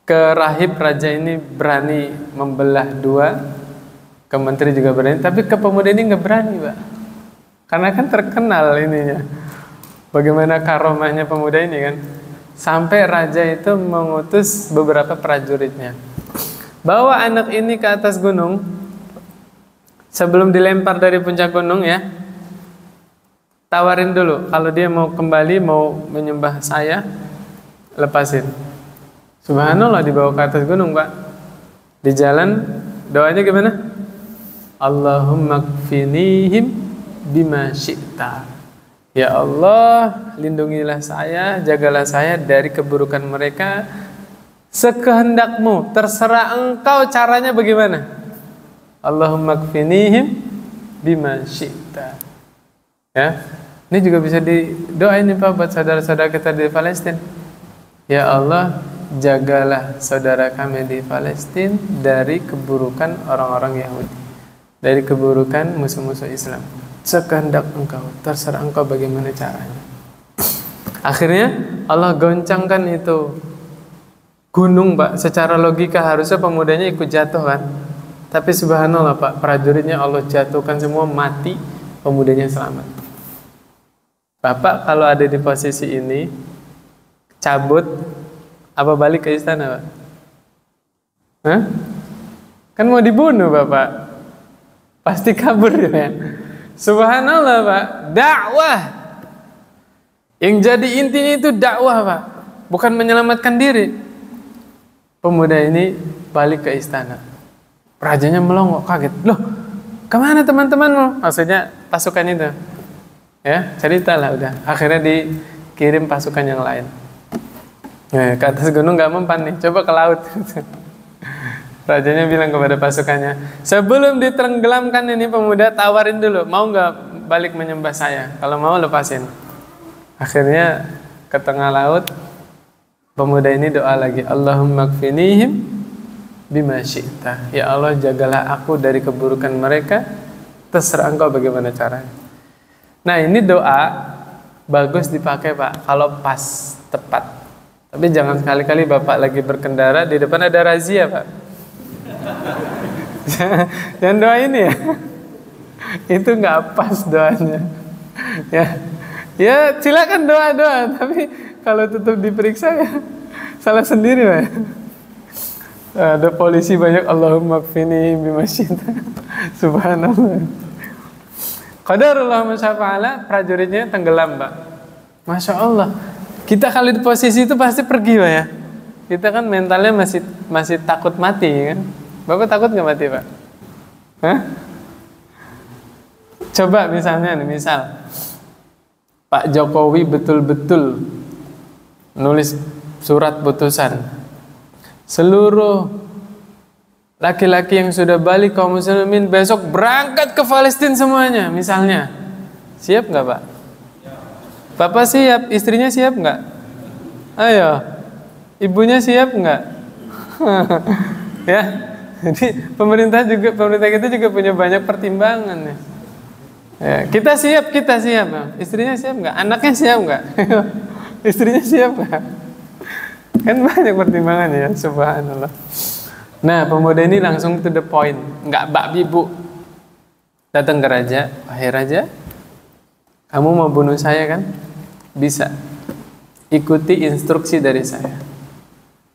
ke rahib raja ini berani membelah 2, ke menteri juga berani, tapi ke pemuda ini nggak berani, Pak. Karena kan terkenal ininya. Bagaimana karomahnya pemuda ini kan. Sampai raja itu mengutus beberapa prajuritnya, bawa anak ini ke atas gunung, sebelum dilempar dari puncak gunung ya, tawarin dulu. Kalau dia mau kembali, mau menyembah saya, lepasin. Subhanallah, dibawa ke atas gunung, Pak. Di jalan doanya gimana? Allahumma kfinihim bima syi'ta. Ya Allah, lindungilah saya, jagalah saya dari keburukan mereka sekehendakmu. Terserah engkau caranya bagaimana. Allahumma kfinihim bima syi'ta. Ya, ini juga bisa didoain nih Pak buat saudara-saudara kita di Palestina. Ya Allah, jagalah saudara kami di Palestina dari keburukan orang-orang Yahudi, dari keburukan musuh-musuh Islam. Sekehendak engkau, terserah engkau bagaimana caranya. Akhirnya Allah goncangkan itu gunung, Pak. Secara logika harusnya pemudanya ikut jatuh kan. Tapi subhanallah Pak, prajuritnya Allah jatuhkan semua, mati, pemudanya selamat. Bapak kalau ada di posisi ini, cabut apa balik ke istana, Pak? Hah? Kan mau dibunuh Bapak. Pasti kabur ya. Subhanallah Pak, dakwah. Yang jadi intinya itu dakwah Pak, bukan menyelamatkan diri. Pemuda ini balik ke istana. Rajanya melongo, kaget. Loh, kemana teman-temanmu? Maksudnya pasukan itu. Ya, ceritalah udah. Akhirnya dikirim pasukan yang lain. Nah, ke atas gunung gak mempan nih, coba ke laut. Rajanya bilang kepada pasukannya, sebelum ditenggelamkan ini pemuda, tawarin dulu, mau gak balik menyembah saya? Kalau mau lepasin. Akhirnya ke tengah laut, pemuda ini doa lagi, Allahumma kfinihim bima syi'ta. Ya Allah, jagalah aku dari keburukan mereka, terserah engkau bagaimana caranya. Nah, ini doa bagus dipakai Pak kalau pas tepat. Tapi jangan sekali-kali Bapak lagi berkendara di depan ada razia Pak. Jangan doa ini ya. Itu nggak pas doanya. Ya silakan doa-doa, tapi kalau tetap diperiksa ya salah sendiri Pak. Ada polisi banyak, Allahumma kfini bima syi'ta. Subhanallah. Qadarullah masyafa'ala, prajuritnya tenggelam Pak. Masya Allah. Kita kalau di posisi itu pasti pergi Pak ya. Kita kan mentalnya masih takut mati kan. Bapak takut nggak mati Pak? Hah? Coba misalnya nih, misal Pak Jokowi betul-betul nulis surat putusan, seluruh laki-laki yang sudah balik kaum muslimin besok berangkat ke Palestina semuanya, misalnya. Siap nggak Pak? Bapak siap, istrinya siap nggak? Ayo, ibunya siap nggak? Ya, jadi pemerintah kita juga punya banyak pertimbangan ya. Ya, kita siap. Istrinya siap nggak? Anaknya siap nggak? Istrinya siap nggak? Kan banyak pertimbangan ya, subhanallah. Nah, pemuda ini langsung to the point, nggak babi bu. Datang ke raja, wahai raja, kamu mau bunuh saya kan? Bisa. Ikuti instruksi dari saya.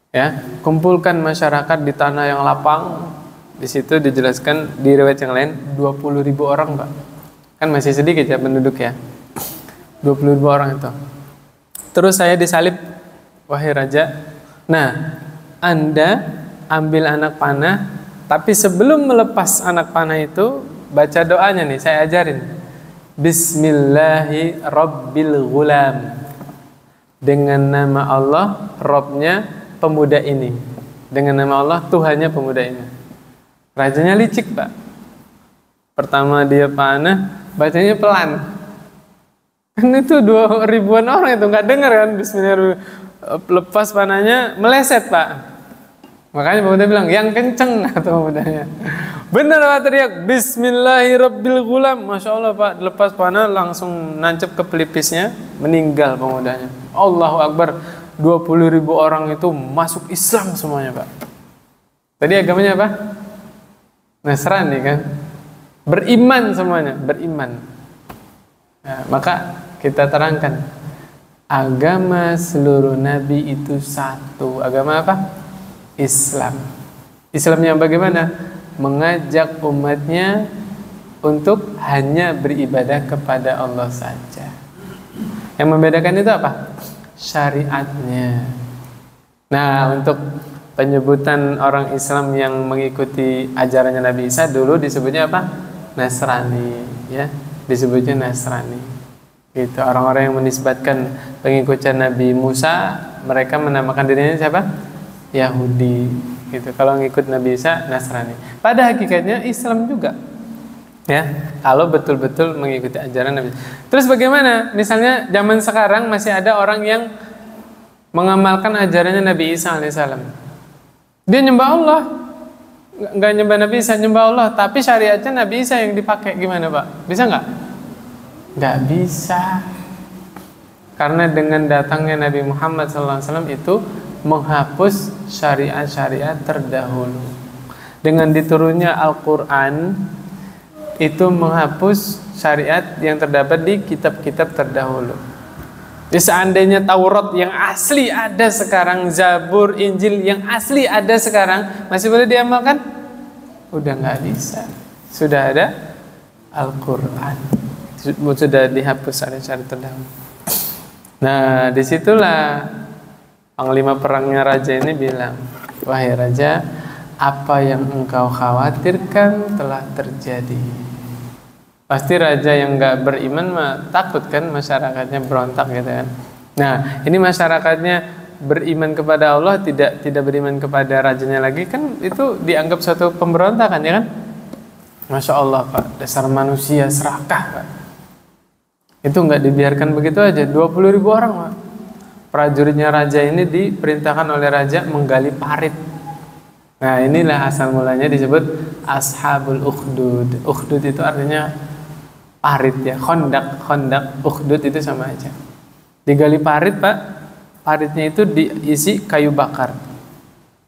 Ya, kumpulkan masyarakat di tanah yang lapang. Di situ dijelaskan di riwayat yang lain 20.000 orang, Pak. Kan masih sedikit ya penduduk ya. 20.000 orang itu. Terus saya disalib, wahai raja. Nah, Anda ambil anak panah, tapi sebelum melepas anak panah itu baca doanya nih, saya ajarin. Bismillahirrabbilghulam. Dengan nama Allah, Robnya pemuda ini. Dengan nama Allah, Tuhannya pemuda ini. Rajanya licik, Pak. Pertama dia panah, bacanya pelan. Kan itu 2.000-an orang itu nggak dengar kan Bismillahirrahmanirrahim. Lepas panahnya meleset Pak. Makanya pemuda bilang yang kenceng atau pemudanya. Bener Pak teriak Bismillahirrabbilghulam. Masya Allah Pak, lepas panah langsung nancep ke pelipisnya, meninggal pemudanya. Allahu Akbar. 20.000 orang itu masuk Islam semuanya Pak. Tadi agamanya apa? Nasrani kan. Beriman semuanya, beriman. Nah, maka kita terangkan agama seluruh nabi itu satu. Agama apa? Islam. Islam yang bagaimana? Mengajak umatnya untuk hanya beribadah kepada Allah saja. Yang membedakan itu apa? Syariatnya. Nah, untuk penyebutan orang Islam yang mengikuti ajarannya Nabi Isa dulu disebutnya apa? Nasrani, ya. Disebutnya Nasrani. Gitu. Orang-orang yang menisbatkan pengikutnya Nabi Musa, mereka menamakan dirinya siapa? Yahudi. Gitu. Kalau ngikut Nabi Isa, Nasrani. Pada hakikatnya Islam juga. Ya, kalau betul-betul mengikuti ajaran Nabi. Terus bagaimana? Misalnya zaman sekarang masih ada orang yang mengamalkan ajarannya Nabi Isa alaihissalam. Dia nyembah Allah, nggak nyembah Nabi Isa, nyembah Allah. Tapi syariatnya Nabi Isa yang dipakai, gimana Pak? Bisa nggak? Nggak bisa. Karena dengan datangnya Nabi Muhammad SAW itu menghapus syariat-syariat terdahulu. Dengan diturunnya Al-Quran itu menghapus syariat yang terdapat di kitab-kitab terdahulu. Jadi seandainya Taurat yang asli ada sekarang, Zabur, Injil yang asli ada sekarang, masih boleh diamalkan? Udah nggak bisa. Sudah ada Al-Quran, sudah dihapus syariat-syariat terdahulu. Nah, disitulah panglima perangnya raja ini bilang, wahai raja, apa yang engkau khawatirkan telah terjadi. Pasti raja yang nggak beriman mah takut kan, masyarakatnya berontak gitu kan. Nah, ini masyarakatnya beriman kepada Allah, tidak beriman kepada rajanya lagi, kan itu dianggap suatu pemberontakan ya kan. Masya Allah Pak, dasar manusia serakah Pak. Itu nggak dibiarkan begitu aja. 20.000 orang Pak. Prajuritnya raja ini diperintahkan oleh raja menggali parit. Nah, inilah asal mulanya disebut Ashabul Ukhdud. Ukhdud itu artinya parit ya. Khondak, ukhdud itu sama aja. Digali parit Pak. Paritnya itu diisi kayu bakar,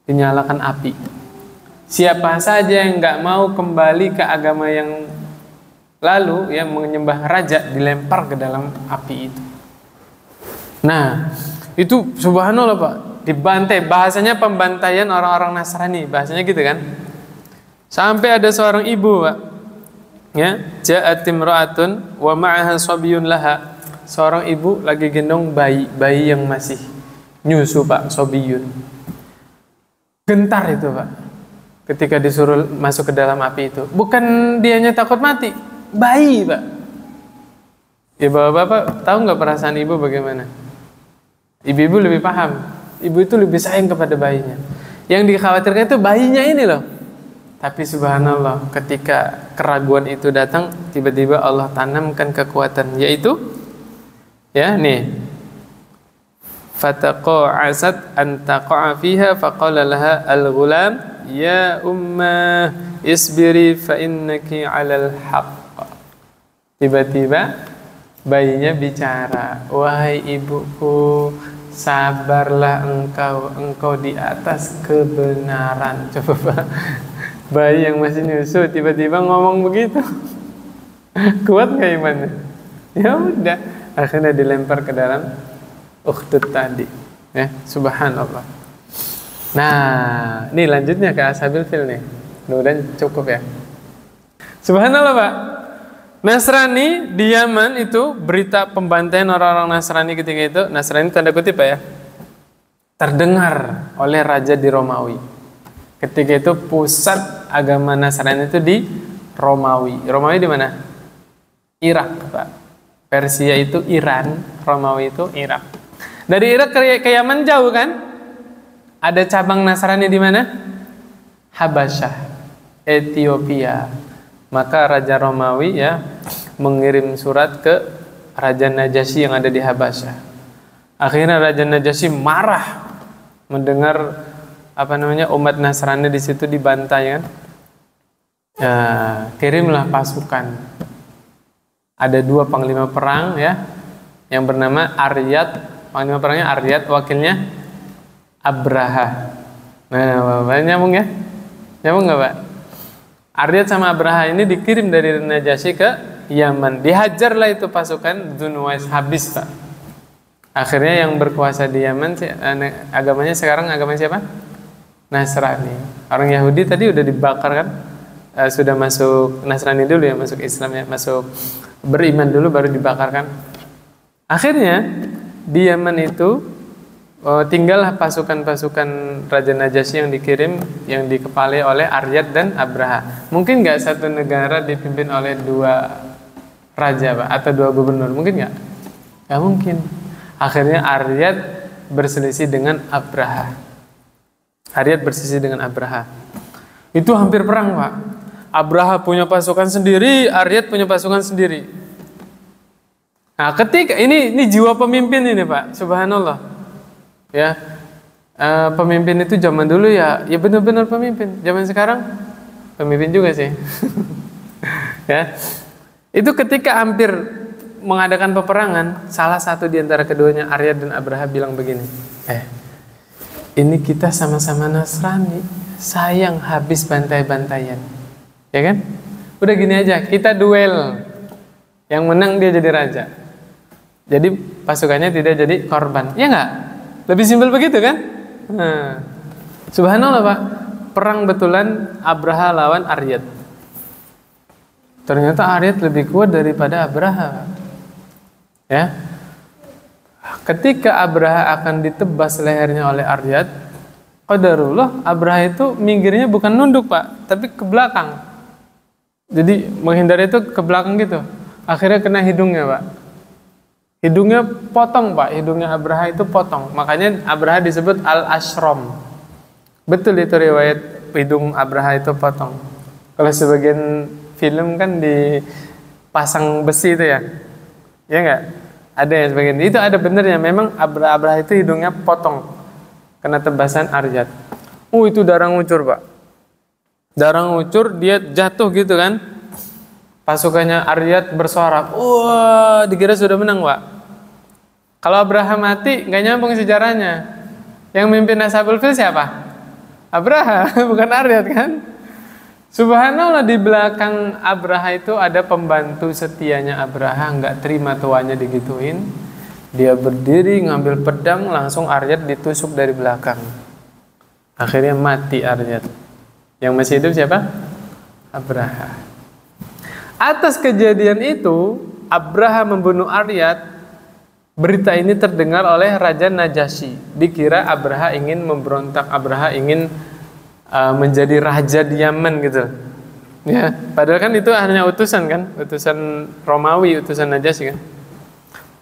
dinyalakan api. Siapa saja yang nggak mau kembali ke agama yang lalu, yang menyembah raja, dilempar ke dalam api itu. Nah, itu subhanallah Pak, dibantai. Bahasanya pembantaian orang-orang Nasrani, bahasanya gitu kan. Sampai ada seorang ibu Pak, ya, ja'at imra'atun wa ma'aha sabiyyun laha. Seorang ibu lagi gendong bayi yang masih nyusu Pak, sabiyyun. Gentar itu Pak, ketika disuruh masuk ke dalam api itu. Bukan dianya takut mati, bayi Pak. Ya bapak-bapak tahu nggak perasaan ibu bagaimana? Ibu-ibu lebih paham. Ibu itu lebih sayang kepada bayinya. Yang dikhawatirkan itu bayinya ini loh. Tapi subhanallah, ketika keraguan itu datang, tiba-tiba Allah tanamkan kekuatan, yaitu ya nih, fataqa'asat an taqa'a fiha faqala laha al-ghulam ya umma isbiri fa innaki 'alal haqq. Tiba-tiba bayinya bicara, wahai ibuku, sabarlah engkau di atas kebenaran. Coba bayi yang masih nyusu tiba-tiba ngomong begitu. Kuat gak imannya? Ya udah, akhirnya dilempar ke dalam ukhdud tadi. Ya, subhanallah. Nah, ini lanjutnya ke Ashabil Fil nih. Mudah-mudahan cukup ya. Subhanallah Pak. Nasrani di Yaman itu, berita pembantaian orang-orang Nasrani ketika itu, Nasrani tanda kutip Pak ya, terdengar oleh raja di Romawi. Ketika itu pusat agama Nasrani itu di Romawi. Romawi di mana? Irak Pak. Persia itu Iran, Romawi itu Irak. Dari Irak ke Yaman jauh kan? Ada cabang Nasrani di mana? Habasyah, Ethiopia. Maka Raja Romawi ya mengirim surat ke Raja Najasyi yang ada di Habasyah. Akhirnya Raja Najasyi marah mendengar umat Nasrani di situ dibantai kan. Ya, kirimlah pasukan. Ada 2 panglima perang ya, yang bernama Aryat, panglima perangnya Aryat, wakilnya Abraha. Nah, Bapak nyambung ya? Nyambung nggak Pak? Aryat sama Abraha ini dikirim dari Najasyi ke Yaman. Dihajarlah itu pasukan Dzunwais, habis Pak. Akhirnya yang berkuasa di Yaman agamanya sekarang agama siapa? Nasrani. Orang Yahudi tadi udah dibakar kan, sudah masuk Nasrani dulu ya, masuk Islam ya, masuk beriman dulu baru dibakarkan. Akhirnya di Yaman itu tinggallah pasukan-pasukan Raja Najasyi yang dikirim, yang dikepalai oleh Aryad dan Abraha. Mungkin nggak satu negara dipimpin oleh dua raja Pak, atau dua gubernur, mungkin nggak? Nggak mungkin. Akhirnya Aryad berselisih dengan Abraha. Aryad berselisih dengan Abraha. Itu hampir perang Pak. Abraha punya pasukan sendiri, Aryad punya pasukan sendiri. Nah, ketika ini jiwa pemimpin ini Pak, subhanallah. Ya, pemimpin itu zaman dulu ya benar-benar pemimpin. Zaman sekarang pemimpin juga sih. Ya, itu ketika hampir mengadakan peperangan, salah satu di antara keduanya, Aryad dan Abraha, bilang begini, ini kita sama-sama Nasrani, sayang habis bantai-bantaian, ya kan? Udah gini aja, kita duel, yang menang dia jadi raja, jadi pasukannya tidak jadi korban, ya nggak? Lebih simpel begitu kan? Nah, subhanallah Pak, perang betulan Abraha lawan Aryad. Ternyata Aryad lebih kuat daripada Abraha. Ya, ketika Abraha akan ditebas lehernya oleh Aryad, qadarullah Abraha itu minggirnya bukan nunduk Pak, tapi ke belakang. Jadi menghindari itu ke belakang gitu. Akhirnya kena hidungnya Pak. Hidungnya potong Pak, hidungnya Abraha itu potong. Makanya Abraha disebut Al-Ashram. Betul itu riwayat hidung Abraha itu potong. Kalau sebagian film kan dipasang besi itu ya. Ya enggak? Ada yang sebagian. Itu ada benernya. Memang Abraha itu hidungnya potong kena tebasan Aryad. Itu darah ngucur Pak. Darah ngucur, dia jatuh gitu kan. Pasukannya Aryad bersorak. Wah, dikira sudah menang Pak. Kalau Abraha mati, nggak nyambung sejarahnya. Yang mimpin Ashabul Fil siapa? Abraha, bukan Aryad kan? Subhanallah, di belakang Abraha itu ada pembantu setianya Abraha, nggak terima tuannya digituin. Dia berdiri ngambil pedang, langsung Aryad ditusuk dari belakang. Akhirnya mati Aryad. Yang masih hidup siapa? Abraha. Atas kejadian itu, Abraha membunuh Aryad. Berita ini terdengar oleh Raja Najasyi. Dikira Abraha ingin memberontak, Abraha ingin menjadi raja di Yaman gitu. Ya, padahal kan itu hanya utusan kan, utusan Romawi, utusan Najasyi kan.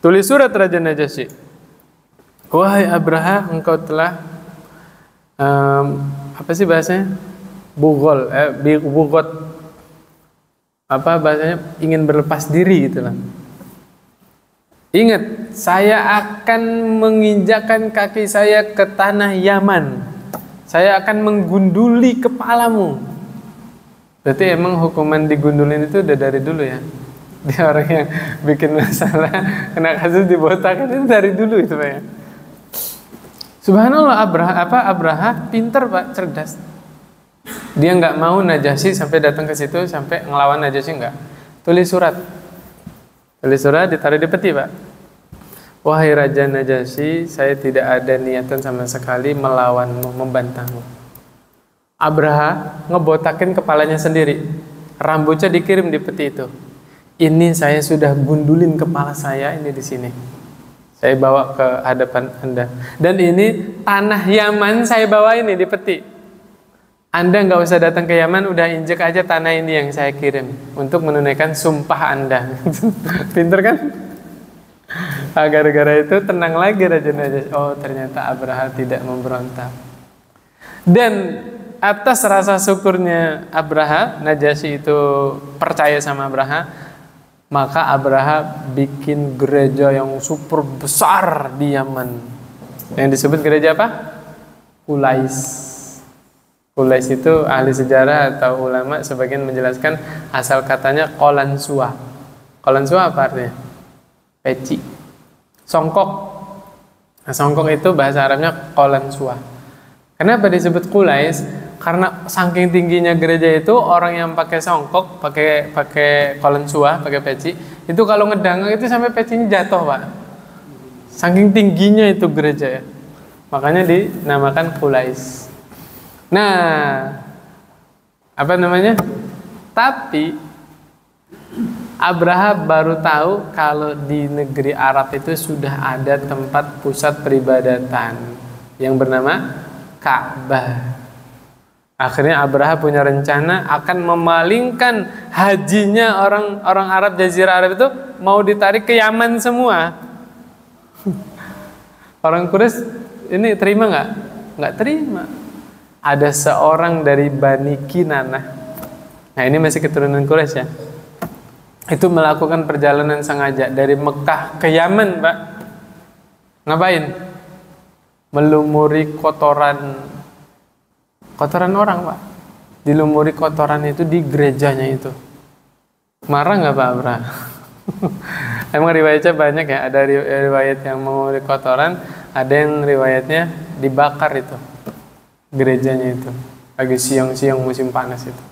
Tulis surat Raja Najasyi. Wahai Abraha, engkau telah apa sih bahasanya? Bugot. Apa bahasanya, ingin berlepas diri gitu lah. Ingat, saya akan menginjakkan kaki saya ke tanah Yaman. Saya akan menggunduli kepalamu. Berarti emang hukuman digundulin itu udah dari dulu ya. Dia orang yang bikin masalah, kena kasus dibotakan itu dari dulu itu Pak ya. Subhanallah, Abraha pinter Pak, cerdas. Dia nggak mau Najasyi sampai datang ke situ, sampai ngelawan Najasyi nggak. Tulis surat, ditaruh di peti Pak. Wahai Raja Najasyi, saya tidak ada niatan sama sekali melawanmu, membantahmu. Abraha ngebotakin kepalanya sendiri, rambutnya dikirim di peti itu. Ini saya sudah gundulin kepala saya ini di sini. Saya bawa ke hadapan Anda. Dan ini tanah Yaman saya bawa ini di peti. Anda nggak usah datang ke Yaman, udah injek aja tanah ini yang saya kirim untuk menunaikan sumpah Anda. Pinter kan? Gara-gara itu tenang lagi Raja Najasyi. Oh, ternyata Abraha tidak memberontak. Dan atas rasa syukurnya Abraha, Najasyi itu percaya sama Abraha, maka Abraha bikin gereja yang super besar di Yaman. Yang disebut gereja apa? Qulais. Qulais itu ahli sejarah atau ulama sebagian menjelaskan asal katanya Qolansua. Qolansua apa artinya? Peci. Songkok. Nah, songkok itu bahasa Arabnya Qolansua. Kenapa disebut Qulais? Karena saking tingginya gereja itu, orang yang pakai songkok, pakai Qolansua, pakai peci, itu kalau ngedang itu sampai pecinya jatuh Pak. Saking tingginya itu gereja ya. Makanya dinamakan Qulais. Nah, apa namanya? Tapi Abraha baru tahu kalau di negeri Arab itu sudah ada tempat pusat peribadatan yang bernama Ka'bah. Akhirnya Abraha punya rencana akan memalingkan hajinya orang Arab Jazirah Arab itu mau ditarik ke Yaman semua. Orang Quraisy ini terima nggak? Nggak terima. Ada seorang dari Bani Kinanah. Nah ini masih keturunan Quraisy ya. Itu melakukan perjalanan sengaja dari Mekah ke Yaman, Pak. Ngapain? Melumuri kotoran orang, Pak. Dilumuri kotoran itu di gerejanya itu. Marah nggak Pak Abraha? Emang riwayatnya banyak ya. Ada riwayat yang melumuri kotoran, ada yang riwayatnya dibakar itu gerejanya itu. Lagi siang-siang musim panas itu.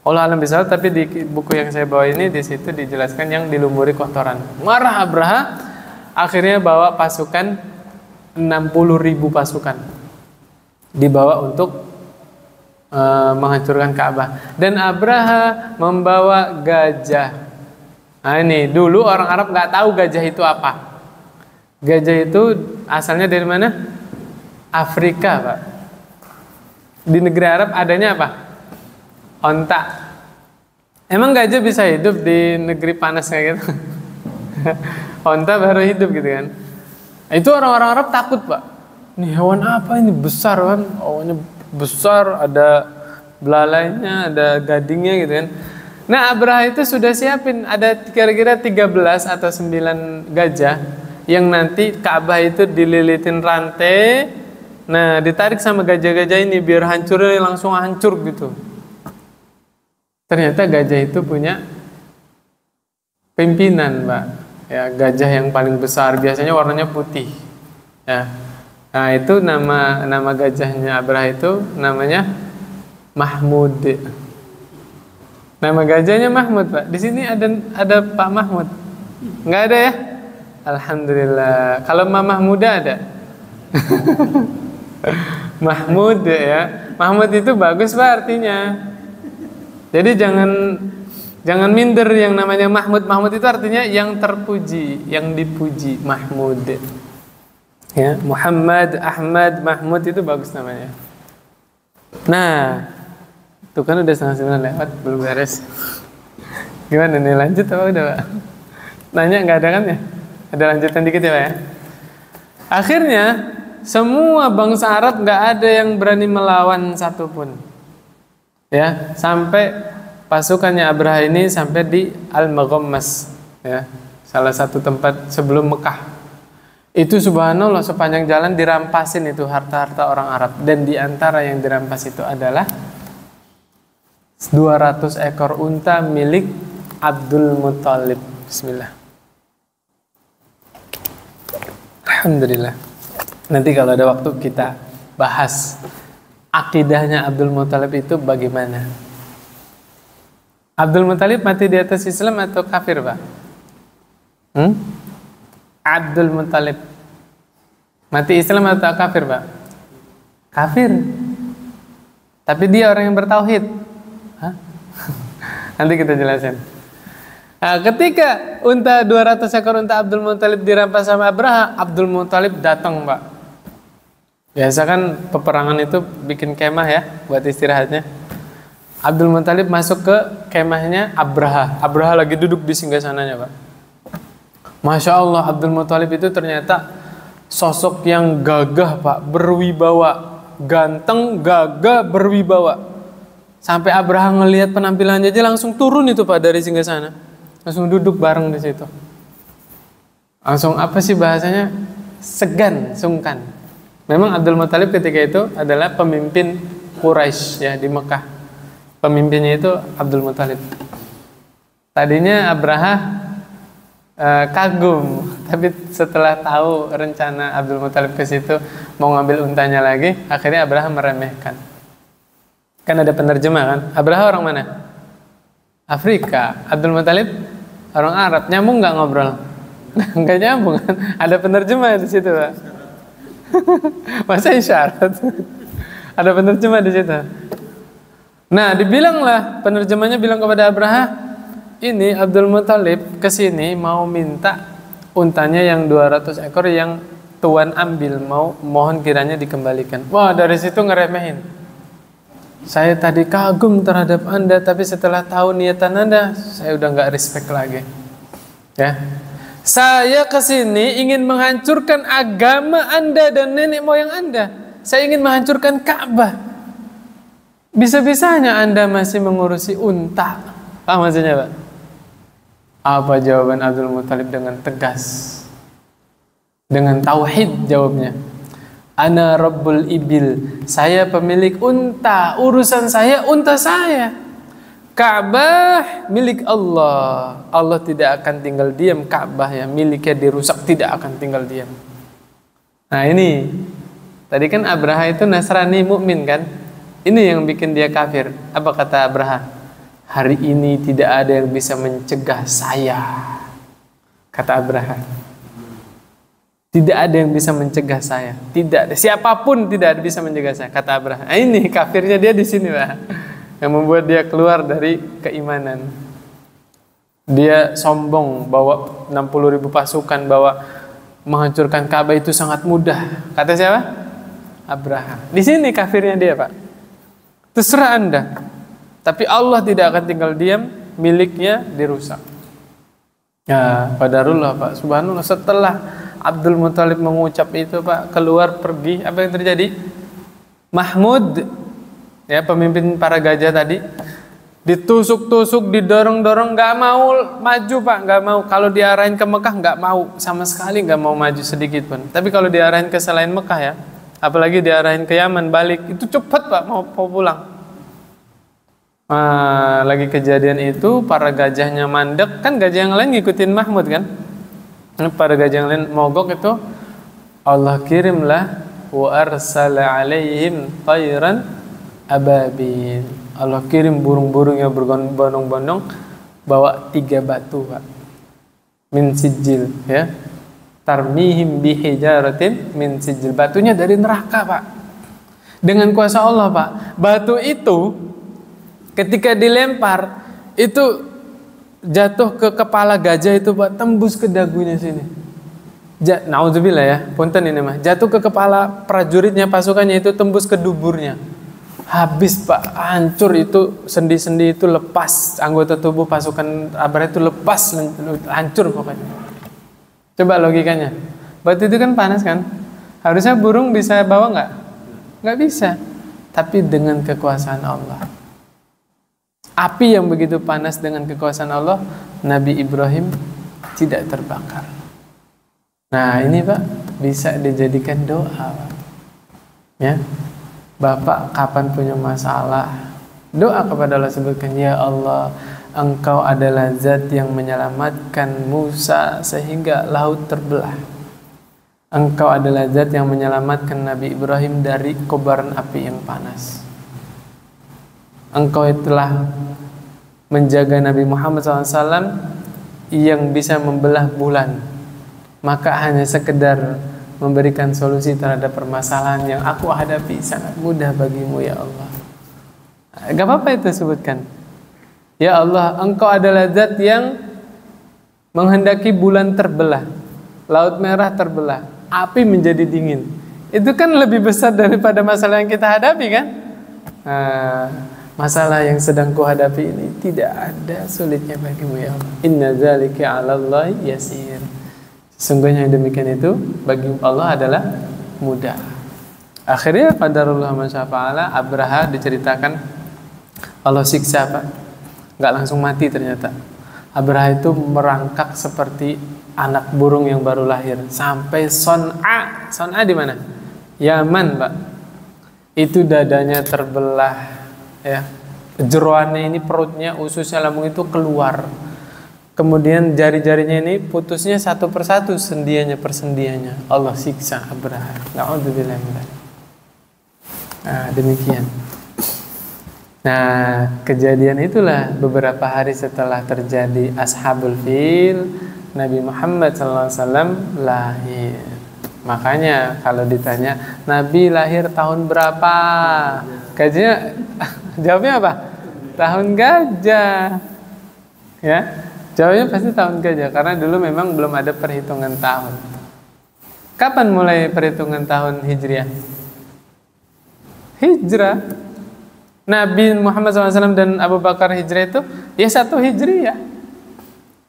Allah alam bisawab, tapi di buku yang saya bawa ini di situ dijelaskan yang dilumuri kotoran. Marah Abraha, akhirnya bawa pasukan 60.000 pasukan. Dibawa untuk menghancurkan Ka'bah. Dan Abraha membawa gajah. Nah ini, dulu orang Arab nggak tahu gajah itu apa. Gajah itu asalnya dari mana? Afrika, Pak. Di negeri Arab adanya apa? Onta. Emang gajah bisa hidup di negeri panas kayak gitu? Onta baru hidup gitu kan? Itu orang-orang Arab takut, Pak. Ini hewan apa ini? Besar kan? Awalnya besar, ada belalainya, ada gadingnya gitu kan. Nah Abraha itu sudah siapin ada kira-kira 13 atau 9 gajah yang nanti Ka'bah itu dililitin rantai. Nah ditarik sama gajah-gajah ini biar hancurnya langsung hancur gitu. Ternyata gajah itu punya pimpinan, Pak. Ya, gajah yang paling besar biasanya warnanya putih. Ya. Nah, itu nama gajahnya Abraha itu namanya Mahmud. Nama gajahnya Mahmud, Pak. Di sini ada Pak Mahmud. Enggak ada ya? Alhamdulillah. Kalau Mama Muda ada. Mahmud ya. Mahmud itu bagus, Pak, artinya. Jadi jangan minder yang namanya Mahmud. Mahmud itu artinya yang terpuji, yang dipuji, Mahmud. Ya, Muhammad, Ahmad, Mahmud itu bagus namanya. Nah, itu kan udah 8:30 lewat, belum beres. Gimana nih, lanjut apa udah, Pak? Nanya nggak ada kan ya? Ada lanjutan dikit ya, Pak ya? Akhirnya semua bangsa Arab nggak ada yang berani melawan satupun. Ya, sampai pasukannya Abraha ini sampai di Al-Maghammas, ya, salah satu tempat sebelum Mekah. Itu subhanallah sepanjang jalan dirampasin itu harta-harta orang Arab, dan di antara yang dirampas itu adalah 200 ekor unta milik Abdul Muthalib. Bismillah. Alhamdulillah. Nanti kalau ada waktu kita bahas akidahnya Abdul Muthalib itu bagaimana. Abdul Muthalib mati di atas Islam atau kafir, Pak? Abdul Muthalib mati Islam atau kafir, Pak? Kafir. Tapi dia orang yang bertauhid. Hah? Nanti kita jelasin. Nah, ketika 200 ekor unta Abdul Muthalib dirampas sama Abraha, Abdul Muthalib datang, Pak. Biasa kan peperangan itu bikin kemah ya buat istirahatnya. Abdul Muthalib masuk ke kemahnya Abraha. Abraha lagi duduk di singgasananya, Pak. Masya Allah, Abdul Muthalib itu ternyata sosok yang gagah, Pak, berwibawa, ganteng, gagah, berwibawa. Sampai Abraha ngelihat penampilannya aja langsung turun itu, Pak, dari singgasana, langsung duduk bareng di situ. Langsung apa sih bahasanya? Segan, sungkan. Memang Abdul Muthalib ketika itu adalah pemimpin Quraisy ya di Mekah. Pemimpinnya itu Abdul Muthalib. Tadinya Abraha kagum, tapi setelah tahu rencana Abdul Muthalib ke situ mau ngambil untanya lagi, akhirnya Abraha meremehkan. Kan ada penerjemah kan? Abraha orang mana? Afrika. Abdul Muthalib orang Arab. Nyambung nggak ngobrol? Nggak nyambung kan? Ada penerjemah di situ, Pak. Masa isyarat? Ada penerjemah di situ. Nah, dibilanglah, penerjemahnya bilang kepada Abraha, ini Abdul Muthalib kesini mau minta untanya yang 200 ekor yang tuan ambil, mohon kiranya dikembalikan. Wah, dari situ ngeremehin. Saya tadi kagum terhadap Anda, tapi setelah tahu niatan Anda, saya udah nggak respect lagi. Ya, saya kesini ingin menghancurkan agama Anda dan nenek moyang Anda. Saya ingin menghancurkan Ka'bah. Bisa-bisanya Anda masih mengurusi unta. Apa maksudnya, Pak? Apa jawaban Abdul Muthalib dengan tegas? Dengan tauhid jawabnya. Ana rabbul ibil. Saya pemilik unta. Urusan saya unta saya. Ka'bah milik Allah. Allah tidak akan tinggal diam. Ka'bah yang miliknya dirusak tidak akan tinggal diam. Nah ini, tadi kan Abraha itu Nasrani mukmin kan? Ini yang bikin dia kafir. Apa kata Abraha? Hari ini tidak ada yang bisa mencegah saya. Kata Abraha. Tidak ada yang bisa mencegah saya. Tidak ada. Siapapun tidak ada bisa mencegah saya. Kata Abraha. Nah, ini kafirnya dia di sini, Pak. Yang membuat dia keluar dari keimanan. Dia sombong bawa 60.000 pasukan, bawa menghancurkan Ka'bah itu sangat mudah. Kata siapa? Abraha. Di sini kafirnya dia, Pak. Terserah Anda, tapi Allah tidak akan tinggal diam, miliknya dirusak. Ya, qadarullah, Pak. Subhanallah, setelah Abdul Muthalib mengucap itu, Pak, keluar pergi, apa yang terjadi? Mahmud, ya pemimpin para gajah tadi, ditusuk-tusuk, didorong-dorong, nggak mau maju, Pak, nggak mau. Kalau diarahin ke Mekah nggak mau, sama sekali nggak mau maju sedikit pun. Tapi kalau diarahin ke selain Mekah ya, apalagi diarahin ke Yaman balik, itu cepat, Pak, mau pulang. Lagi kejadian itu para gajahnya mandek, kan gajah yang lain ngikutin Mahmud kan. Para gajah yang lain mogok itu, Allah kirimlah wa arsala alaihim tayran ababil. Allah kirim burung-burung yang berbondong-bondong bawa 3 batu, Pak. Min sijil, ya. Tarmihim bihijaratin min sijil. Batunya dari neraka, Pak. Dengan kuasa Allah, Pak. Batu itu ketika dilempar itu jatuh ke kepala gajah itu, Pak, tembus ke dagunya sini. Nauzubillah ya, punten ini mah. Jatuh ke kepala prajuritnya, pasukannya itu, tembus ke duburnya. Habis, Pak, hancur itu, sendi-sendi itu lepas, anggota tubuh pasukan Abraha itu lepas, hancur pokoknya. Coba logikanya, batu itu kan panas kan, harusnya burung bisa bawa nggak? Nggak bisa. Tapi dengan kekuasaan Allah, api yang begitu panas dengan kekuasaan Allah, Nabi Ibrahim tidak terbakar. Nah ini, Pak, bisa dijadikan doa, Pak. Ya, Bapak kapan punya masalah, doa kepada Allah, sebutkan, ya Allah, Engkau adalah zat yang menyelamatkan Musa sehingga laut terbelah. Engkau adalah zat yang menyelamatkan Nabi Ibrahim dari kobaran api yang panas. Engkau telah menjaga Nabi Muhammad SAW yang bisa membelah bulan. Maka hanya sekedar memberikan solusi terhadap permasalahan yang aku hadapi sangat mudah bagimu, ya Allah. Gak apa-apa itu sebutkan. Ya Allah, Engkau adalah zat yang menghendaki bulan terbelah, laut merah terbelah, api menjadi dingin. Itu kan lebih besar daripada masalah yang kita hadapi kan? Masalah yang sedang kuhadapi ini tidak ada sulitnya bagimu, ya Allah. Inna dzalika 'alallahi yasir. Sesungguhnya yang demikian itu bagi Allah adalah mudah. Akhirnya qadarullah ma syaa fa'ala, Abraha diceritakan Allah siksa, Pak. Nggak langsung mati ternyata. Abraha itu merangkak seperti anak burung yang baru lahir sampai Son'a. Son'a di mana? Yaman, Pak. Itu dadanya terbelah, ya. Jeroannya ini, perutnya, ususnya, lambung itu keluar. Kemudian jari-jarinya ini putusnya satu persatu, sendianya persendiannya. Allah siksa Abraha. Na'udzubillah min dzalik. Nah, demikian. Nah, kejadian itulah beberapa hari setelah terjadi Ashabul Fil, Nabi Muhammad SAW lahir. Makanya kalau ditanya Nabi lahir tahun berapa, kayaknya Jawabnya apa? Tahun gajah. Ya, jawabnya pasti tahun gajah karena dulu memang belum ada perhitungan tahun. Kapan mulai perhitungan tahun Hijriah? Hijrah. Nabi Muhammad SAW dan Abu Bakar hijrah itu ya 1 Hijriah.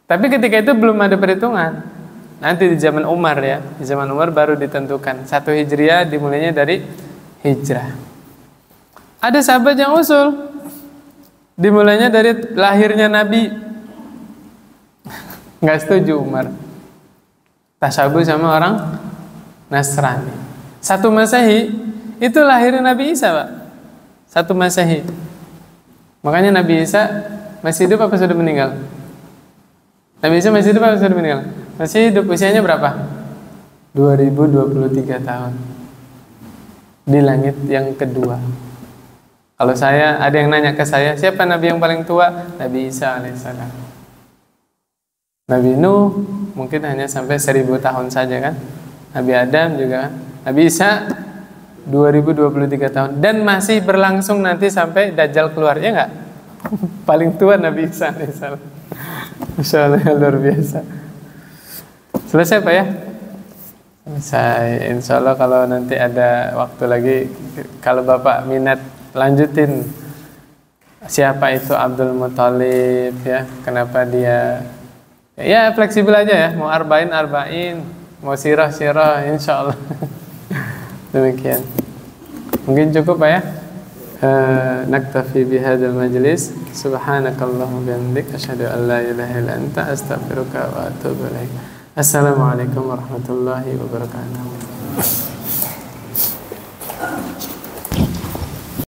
Tapi ketika itu belum ada perhitungan. Nanti di zaman Umar ya, di zaman Umar baru ditentukan 1 Hijriah dimulainya dari hijrah. Ada sahabat yang usul dimulainya dari lahirnya Nabi. Nggak setuju Umar. Tasyabuh sama orang Nasrani. 1 Masehi itu lahirnya Nabi Isa, Pak. 1 Masehi. Makanya Nabi Isa masih hidup apa sudah meninggal? Nabi Isa masih hidup apa sudah meninggal? Masih hidup. Usianya berapa? 2023 tahun. Di langit yang kedua. Kalau ada yang nanya ke saya, siapa Nabi yang paling tua? Nabi Isa alaihissalam. Nabi Nuh mungkin hanya sampai 1000 tahun saja kan? Nabi Adam juga. Nabi Isa 2023 tahun. Dan masih berlangsung nanti sampai Dajjal keluar, ya enggak? Paling tua Nabi Isa alaihissalam. Masya Allah, luar biasa. Selesai Pak ya? Selesai. Insya Allah kalau nanti ada waktu lagi, kalau Bapak minat lanjutin siapa itu Abdul Muthalib ya, kenapa dia ya fleksibel aja ya, mau arba'in, mau sirah, insya Allah. Demikian. Mungkin cukup Pak ya. Naktafi bihadzal majlis. Subhanakallahumma bihamdik asyhadu an la ilaha illa anta astaghfiruka wa atubu ilaik. Assalamualaikum warahmatullahi wabarakatuh.